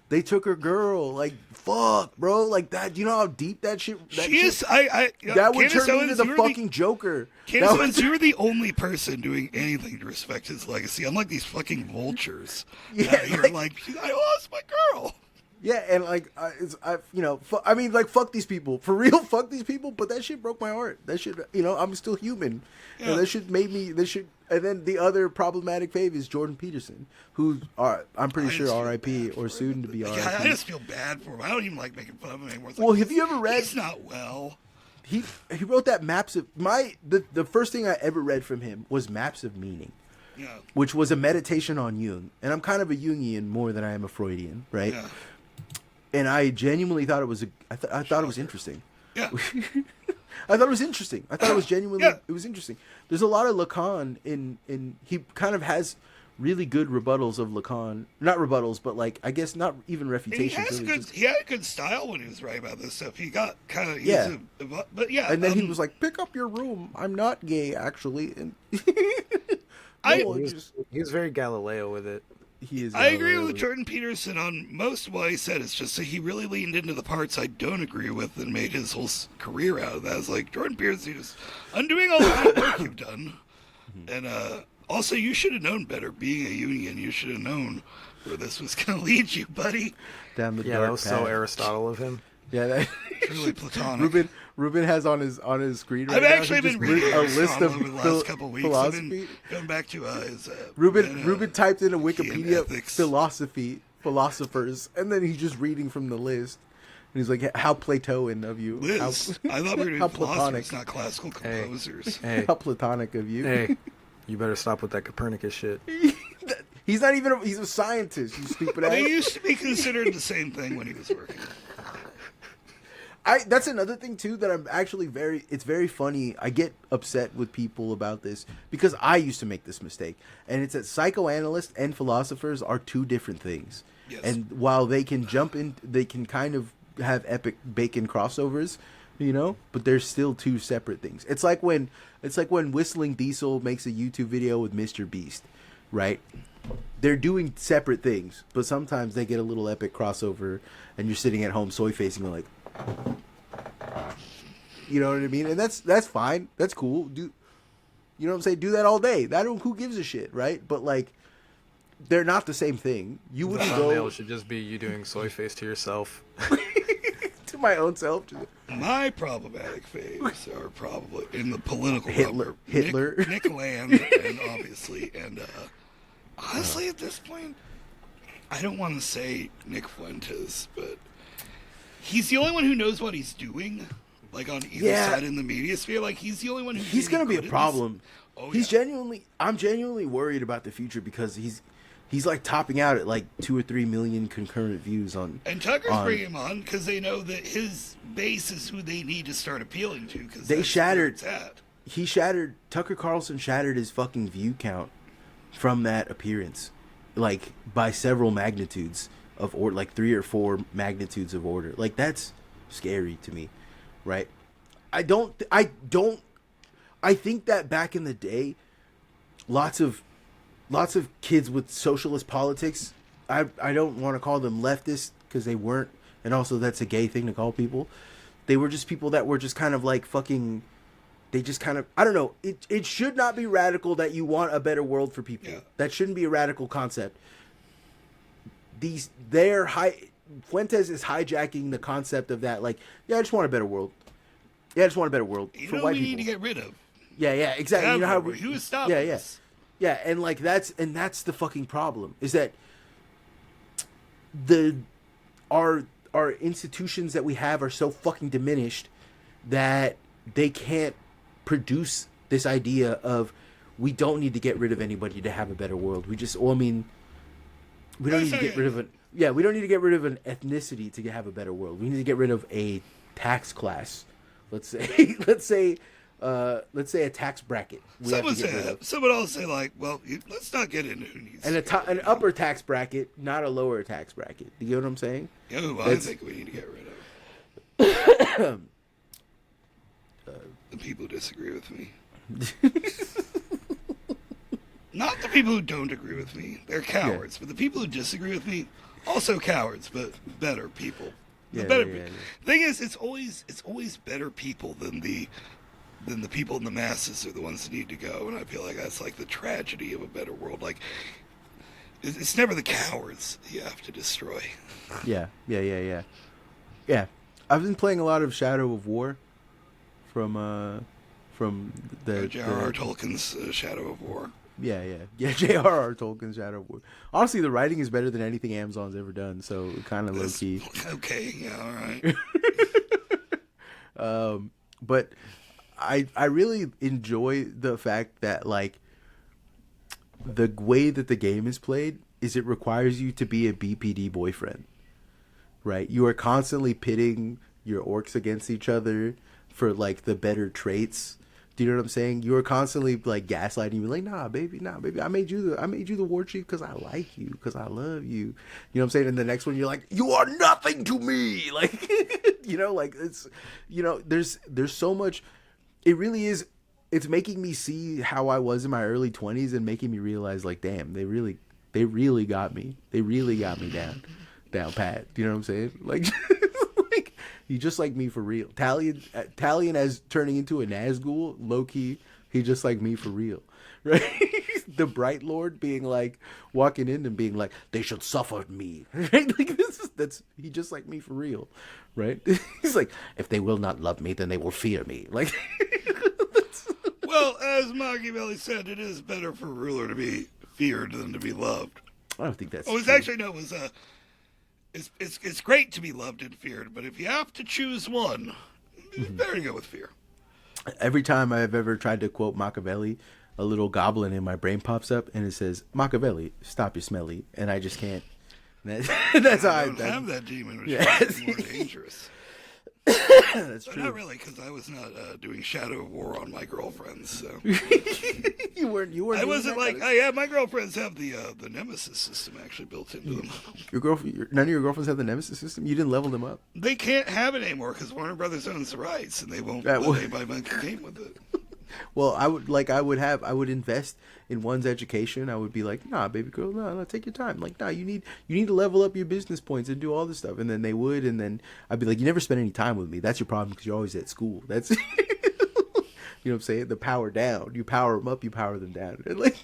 they took her girl." Like, fuck, bro, like that. You know how deep that shit? That would turn me into the fucking Joker. Candace Owens, you were the only person doing anything to respect his legacy. Unlike these fucking vultures. Yeah, you're like, I lost my girl. Yeah, and like, fuck these people. For real, fuck these people. But that shit broke my heart. That shit, I'm still human. Yeah. And that shit made me, and then the other problematic fave is Jordan Peterson, who, I'm pretty sure R.I.P. or soon to be R.I.P. I just feel bad for him. I don't even like making fun of him anymore. Well, have you ever read? He's not well. He wrote that the first thing I ever read from him was Maps of Meaning. Yeah. Which was a meditation on Jung. And I'm kind of a Jungian more than I am a Freudian, right? Yeah. And I genuinely thought it was I thought it was interesting. Yeah. I thought it was interesting. I thought it was genuinely it was interesting. There's a lot of Lacan in he kind of has really good rebuttals of Lacan. Not rebuttals, but like I guess not even refutations. He had a good style when he was writing about this stuff. He got kind of but yeah. And then he was like, "Pick up your room. I'm not gay actually." And he was very Galileo with it. I agree with Jordan Peterson on most of what he said. It's just that he really leaned into the parts I don't agree with and made his whole career out of that. It's like, Jordan Peterson, just undoing all the hard work you've done. And also, you should have known better. Being a union, you should have known where this was going to lead you, buddy. Down the dark that was path. so Aristotle of him. Yeah, truly platonic. Ruben has on his screen right I've now. actually been reading a list of over the last couple of weeks. philosophy. I've been going back to his Ruben typed in a Wikipedia philosophers, and then he's just reading from the list. And he's like, "How Platoan of you." Liz, I thought we were doing philosophers, not classical composers. Hey. How platonic of you. Hey, you better stop with that Copernicus shit. He's not even he's a scientist, you stupid ass. They used to be considered the same thing when he was working. That's another thing too that I'm actually it's very funny. I get upset with people about this because I used to make this mistake, and it's that psychoanalysts and philosophers are two different things. Yes. And while they can they can kind of have epic bacon crossovers, but they're still two separate things. It's like when Whistling Diesel makes a YouTube video with Mr. Beast, right? They're doing separate things, but sometimes they get a little epic crossover, and you're sitting at home soy facing like, you know what I mean? And that's fine. That's cool. You know what I'm saying? Do that all day. Who gives a shit, right? But like, they're not the same thing. You wouldn't go. Thumbnail should just be you doing soy face to yourself. To my own self. My problematic faves are probably in the political Hitler, Nick Land, and obviously, and honestly, at this point, I don't want to say Nick Fuentes, but he's the only one who knows what he's doing. Like on either side in the media sphere, like he's the only one who's. He's gonna be a problem. I'm genuinely worried about the future because he's like topping out at like 2 or 3 million concurrent views on. And Tucker's bringing him on because they know that his base is who they need to start appealing to. Because they shattered. Tucker Carlson shattered his fucking view count from that appearance, like by several magnitudes of order, like 3 or 4 magnitudes of order. Like that's scary to me, right? I think that back in the day, lots of kids with socialist politics, I don't want to call them leftists because they weren't, and also that's a gay thing to call people. They were just people that were just kind of like fucking, they just kind of, I don't know, it should not be radical that you want a better world for people. Yeah. That shouldn't be a radical concept. Fuentes is hijacking the concept of that, like, yeah, I just want a better world. Yeah, I just want a better world You for know white we people. need to get rid of. Yeah, exactly. You know how Who is stopping us? Yeah, and like that's the fucking problem is that our institutions that we have are so fucking diminished that they can't produce this idea of we don't need to get rid of anybody to have a better world. We just, well, I mean, we don't need to get rid of we don't need to get rid of an ethnicity to have a better world. We need to get rid of a tax class. Let's say a tax bracket. Someone else say like, well, let's not get into who needs. And an upper tax bracket, not a lower tax bracket. Do you get what I'm saying? You know who I think we need to get rid of? The people who disagree with me. Not the people who don't agree with me. They're cowards. But the people who disagree with me, also cowards, but better people. The thing is, it's always better people than the people in the masses are the ones that need to go. And I feel like that's like the tragedy of a better world. Like, it's never the cowards you have to destroy. Yeah. I've been playing a lot of Shadow of War from the J.R.R. Tolkien's Shadow of War. Yeah. J.R.R. Tolkien's Shadow of War. Honestly, the writing is better than anything Amazon's ever done, so kind of low key. Okay, yeah, all right. But I really enjoy the fact that like the way that the game is played is it requires you to be a BPD boyfriend, right? You are constantly pitting your orcs against each other for like the better traits. Do you know what I'm saying? You are constantly like gaslighting me, like, nah, baby, I made you the war chief because I like you, because I love you. You know what I'm saying? And the next one, you're like, you are nothing to me, like, you know, like it's, you know, there's so much. It really is. It's making me see how I was in my early 20s and making me realize, like, damn, they really got me. They really got me down pat. Do you know what I'm saying? Like. He just like me for real. Talion as turning into a Nazgul, low key, he just like me for real, right? The Bright Lord being like walking in and being like, they should suffer me, right? Like he just like me for real, right? He's like, if they will not love me, then they will fear me. Like, well, as Machiavelli said, it is better for a ruler to be feared than to be loved. I don't think that's. Oh, it's actually no, it was It's great to be loved and feared, but if you have to choose one, better to go with fear. Every time I've ever tried to quote Machiavelli, a little goblin in my brain pops up and it says, Machiavelli, stop your smelly. And I just can't. That's how I don't have that demon, which is more dangerous. That's true. But not really, because I was not doing Shadow of War on my girlfriends. So you weren't. I wasn't like, oh yeah, my girlfriends have the Nemesis system actually built into them. None of your girlfriends have the Nemesis system. You didn't level them up. They can't have it anymore because Warner Brothers owns the rights, and they won't let anybody make a game with it. Well, I would invest in one's education. I would be like, nah, baby girl, no, take your time. Like, nah, you need to level up your business points and do all this stuff. And then they would, and then I'd be like, you never spend any time with me. That's your problem because you're always at school. That's, you know what I'm saying? The power down. You power them up, you power them down. And like,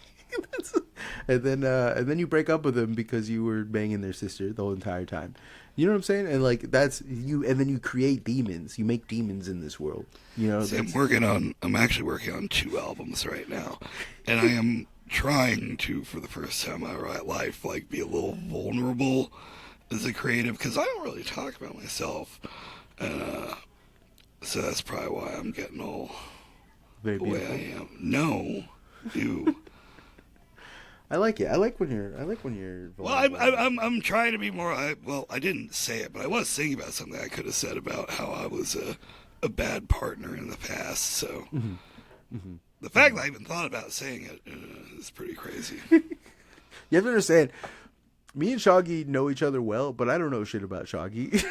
and then you break up with them because you were banging their sister the whole entire time. You know what I'm saying? And like that's you, and then you create demons. You make demons in this world. You know. See, I'm actually working on 2 albums right now, and I am trying to, for the first time in my life, like be a little vulnerable as a creative because I don't really talk about myself, so that's probably why I'm getting all very the way I am. No, you. I like it. I like when you're. Well, I'm trying to be more. I didn't say it, but I was thinking about something I could have said about how I was a bad partner in the past. So the fact that I even thought about saying it is pretty crazy. You have to understand. Me and Shaggy know each other well, but I don't know shit about Shaggy.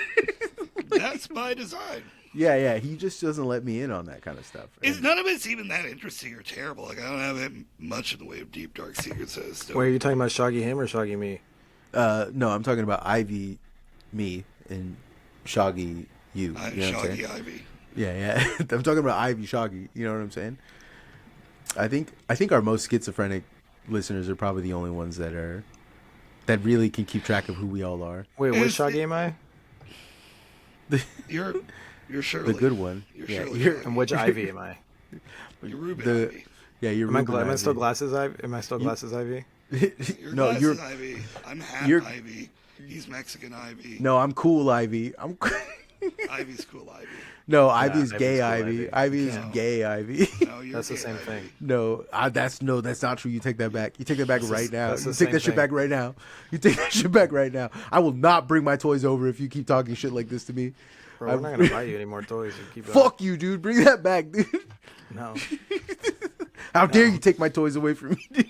That's by design. Yeah, he just doesn't let me in on that kind of stuff. None of it's even that interesting or terrible. Like, I don't have much in the way of deep, dark secrets. Wait, are you talking about Shaggy him or Shaggy me? No, I'm talking about Ivy, me, and Shaggy you. Shaggy Ivy. Yeah. I'm talking about Ivy Shaggy. You know what I'm saying? I think our most schizophrenic listeners are probably the only ones that really can keep track of who we all are. Wait, what Shaggy am I? You're You're Shirley. The good one. You're Yeah, Shirley. you're- And which Ivy am I? You're Ruben the- Ivy. Yeah, you're Am I, Ruben am I still Ivy. glasses Ivy? Am I still glasses Ivy? You're No, Glasses you're Ivy. I'm Hat you're- Ivy. He's Mexican Ivy. no. I'm cool Ivy. I'm Ivy's cool Ivy. no. Ivy's Ivy's gay cool Ivy. Ivy. Ivy's Yeah. gay Ivy. No, you're That's the gay same Ivy. thing. No, that's not true. You take that back. You take that back right now. that's You the take same that shit thing. back right now. You take that shit back right now. I will not bring my toys over if you keep talking shit like this to me. Bro, we're not gonna buy you any more toys. You keep Fuck you, dude. Bring that back, dude. No. How dare you take my toys away from me, dude?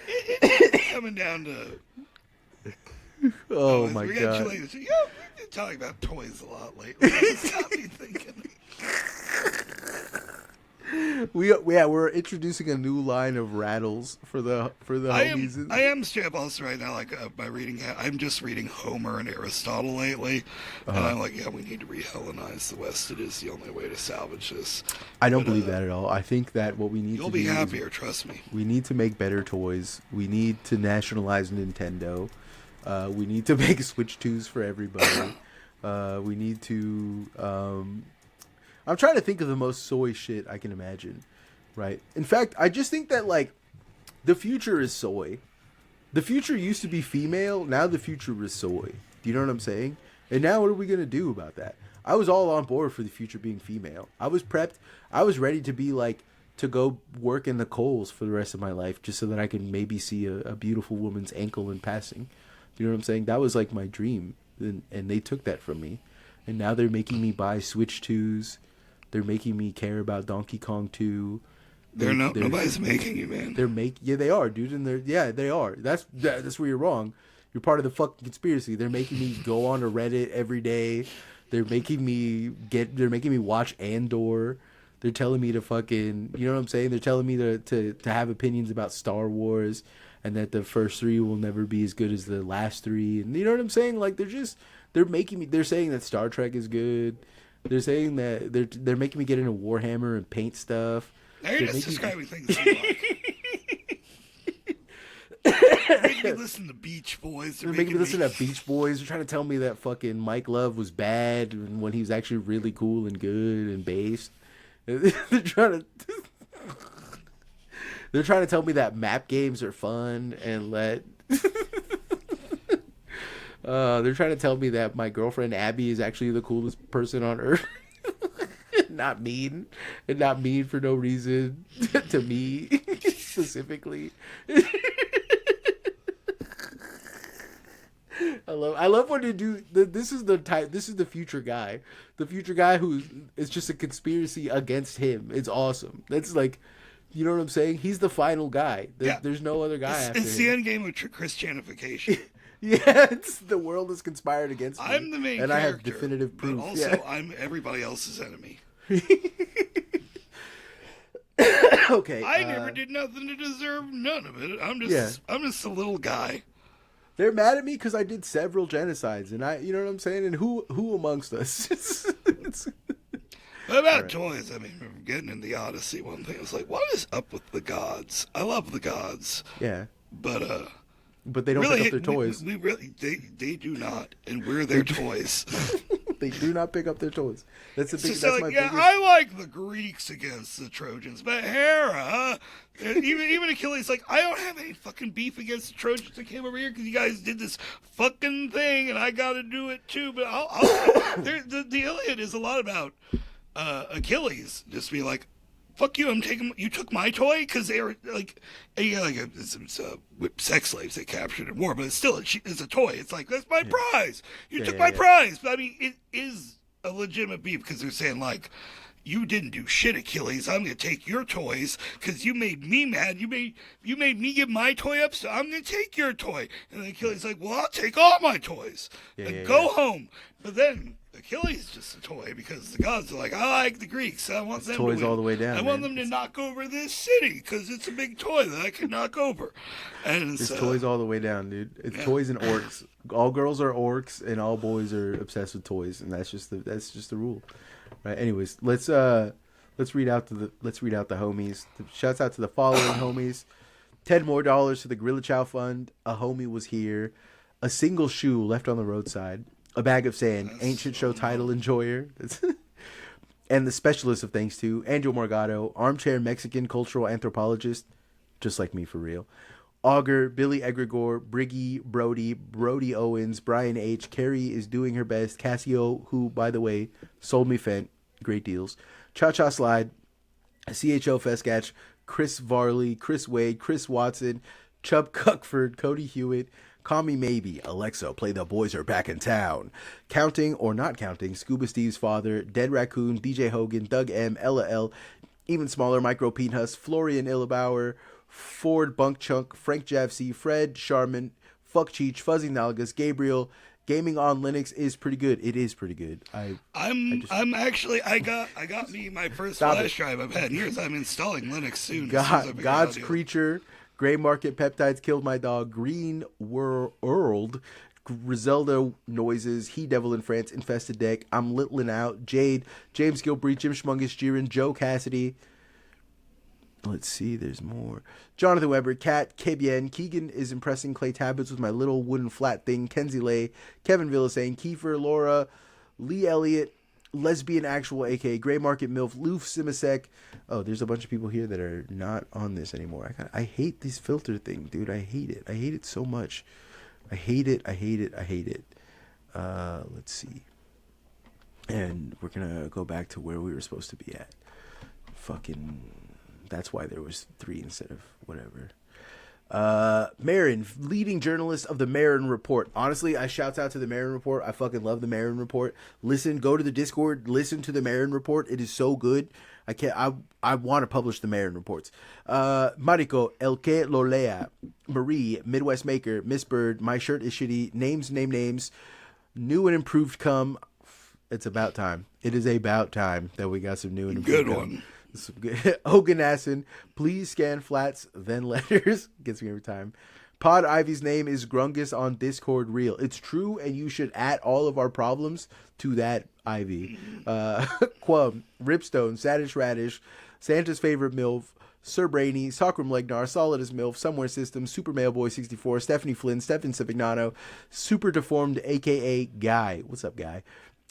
It's coming down to. Oh my we got god. you later. So, yeah, we've been talking about toys a lot lately. It's got me thinking. We're introducing a new line of rattles for the homies. I am straight up also right now, like by reading. I'm just reading Homer and Aristotle lately, and I'm like, yeah, we need to re-Hellenize the West. It is the only way to salvage this. I don't believe that at all. I think that what we need You'll to be do is happier, trust me. we need to make better toys. We need to nationalize Nintendo. We need to make Switch 2s for everybody. We need to. I'm trying to think of the most soy shit I can imagine, right? In fact, I just think that like the future is soy. The future used to be female. Now the future is soy. Do you know what I'm saying? And now what are we gonna do about that? I was all on board for the future being female. I was prepped. I was ready to be like to go work in the coals for the rest of my life just so that I can maybe see a beautiful woman's ankle in passing. Do you know what I'm saying? That was like my dream, and they took that from me. And now they're making me buy Switch 2s. They're making me care about Donkey Kong 2. Nobody's making you, man. Yeah, they are, dude, and they are. That's where you're wrong. You're part of the fucking conspiracy. They're making me go on to Reddit every day. They're making me watch Andor. They're telling me to fucking, you know what I'm saying? They're telling me to have opinions about Star Wars and that the first 3 will never be as good as the last 3. And you know what I'm saying? Like they're saying that Star Trek is good. They're saying that they're making me get into Warhammer and paint stuff. Now you're just describing things you like. They're making me listen to Beach Boys. They're making me listen to Beach Boys. They're trying to tell me that fucking Mike Love was bad when he was actually really cool and good and based. They're trying to tell me that map games are fun and they're trying to tell me that my girlfriend Abby is actually the coolest person on earth. Not mean for no reason to me specifically. I love when you do this is the future guy. The future guy who is just a conspiracy against him. It's awesome. That's like, you know what I'm saying? He's the final guy. There's no other guy after him. It's the end game of Christianification. Yeah, the world is conspired against me. I'm the main and character. I have definitive proof. But also, I'm everybody else's enemy. Okay. I never did nothing to deserve none of it. I'm just a little guy. They're mad at me because I did several genocides, and you know what I'm saying? And who amongst us? What about toys? I mean, getting in the Odyssey, one thing, I was like, what is up with the gods? I love the gods. Yeah. But they don't really, pick up their toys. We really, they do not, and we're their toys. They do not pick up their toys. That's the big. That's That's like, my yeah, biggest. I like the Greeks against the Trojans, but Hera, even Achilles, like, I don't have any fucking beef against the Trojans that came over here because you guys did this fucking thing, and I got to do it too. But the Iliad is a lot about Achilles just be like, fuck you, you took my toy? Because they were like some sex slaves they captured in war, but it's still, it's a toy. It's like, that's my prize. You took my prize. But I mean, it is a legitimate beef because they're saying, like, you didn't do shit, Achilles. I'm going to take your toys because you made me mad. You made me give my toy up, so I'm going to take your toy. And then Achilles like, well, I'll take all my toys and go home. But then Achilles is just a toy because the gods are like, I like the Greeks. I want them toys to win. all the way down. I want them to knock over this city because it's a big toy that I can knock over. And it's toys all the way down, dude. It's toys and orcs. All girls are orcs, and all boys are obsessed with toys, and that's just the rule, right? Anyways, let's read out the homies. Shouts out to the following homies: $10 more to the Gorilla Chow Fund. A homie was here. A single shoe left on the roadside. A Bag of Sand, Ancient Show title enjoyer, and the specialist of things too, Angel Morgado, armchair Mexican cultural anthropologist, just like me for real. Augur, Billy Egregore, Briggy, Brody Owens, Brian H. Carrie is doing her best. Cassio, who, by the way, sold me Fent. Great deals. Cha Cha Slide, CHO Feskatch, Chris Varley, Chris Wade, Chris Watson, Chubb Cuckford, Cody Hewitt, Call Me Maybe, Alexa, Play The Boys Are Back in Town, Counting or Not Counting, Scuba Steve's Father, Dead Raccoon, DJ Hogan, Doug M, Ella L, Even Smaller, Micro Peenhus, Florian Illebauer, Ford Bunk Chunk, Frank Javsey, Fred Sharman, Fuck Cheech, Fuzzy Nalgas, Gabriel. Gaming on Linux is pretty good. It is pretty good. I got me my first flash drive I've had in years. I'm installing Linux soon. God's Creature, Gray Market Peptides Killed My Dog, Green World, Griselda Noises, He Devil in France, Infested Deck, I'm Litlin Out, Jade, James Gilbreath, Jim Schmungus, Jiren, Joe Cassidy. Let's see, there's more. Jonathan Weber, Kat, Kebien, Keegan is impressing Clay Tabbets with my little wooden flat thing, Kenzie Lay, Kevin Villasane, Kiefer, Laura, Lee Elliott, Lesbian Actual, aka Gray Market MILF, Loof Simasek. Oh, there's a bunch of people here that are not on this anymore. I hate this filter thing, dude. I hate it. I hate it so much. I hate it. Let's see. And we're going to go back to where we were supposed to be at. Fucking... That's why there was 3 instead of whatever. Marin, leading journalist of the Marin Report. Honestly, I shouts out to the Marin Report. I fucking love the Marin Report. Listen, go to the Discord, listen to the Marin Report. It is so good. I want to publish the Marin Reports. Mariko, El Que Lo Lea, Marie, Midwest Maker, Miss Bird, My Shirt is Shitty, Names, Name Names, New and Improved Come. It's about time. It is about time that we got some new and improved Good one. Oganasson, please scan flats, then letters. Gets me every time. Pod Ivy's name is Grungus on Discord real. It's true, and you should add all of our problems to that, Ivy. Quum, Ripstone, Sadish Radish, Santa's Favorite MILF, Sir Brainy, Socram Legnar, Solid as MILF, Somewhere System, Super Mailboy 64, Stephanie Flynn, Stefan Civignano, Super Deformed, aka Guy. What's up, Guy?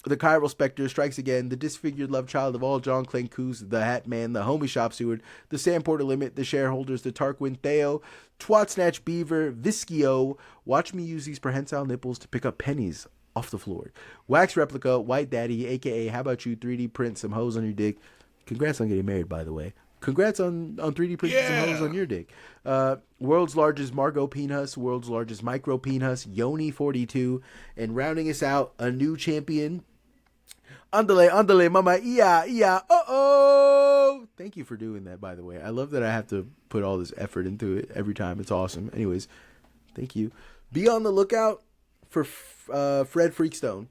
The Chiral Spectre strikes again. The disfigured love child of all John Clancoos, the Hat Man, the Homie Shop Steward, the Sandporter Limit, the Shareholders, the Tarquin Theo, Twat Snatch Beaver, Viskio. Watch me use these prehensile nipples to pick up pennies off the floor. Wax Replica, White Daddy, aka How About You 3D Print Some Hoes on Your Dick. Congrats on getting married, by the way. Congrats on 3D printing some hoes on your dick. World's largest Margot Peenhus, world's largest Micro Peenhus, Yoni42, and rounding us out, a new champion. Andale, mama, oh. Thank you for doing that, by the way. I love that I have to put all this effort into it every time. It's awesome. Anyways, thank you. Be on the lookout for Fred Freakstone.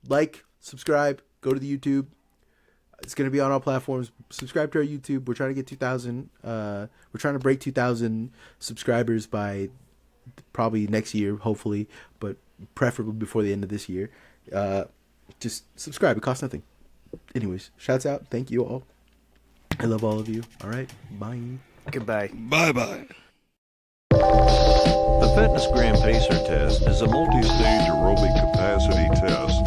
Like, subscribe, go to the YouTube. It's going to be on all platforms. Subscribe to our YouTube. We're trying to get 2,000. We're trying to break 2,000 subscribers by probably next year, hopefully, but preferably before the end of this year. Just subscribe. It costs nothing. Anyways, shouts out. Thank you all. I love all of you. All right. Bye. Goodbye. Bye-bye. The Fitness Gram Pacer test is a multi-stage aerobic capacity test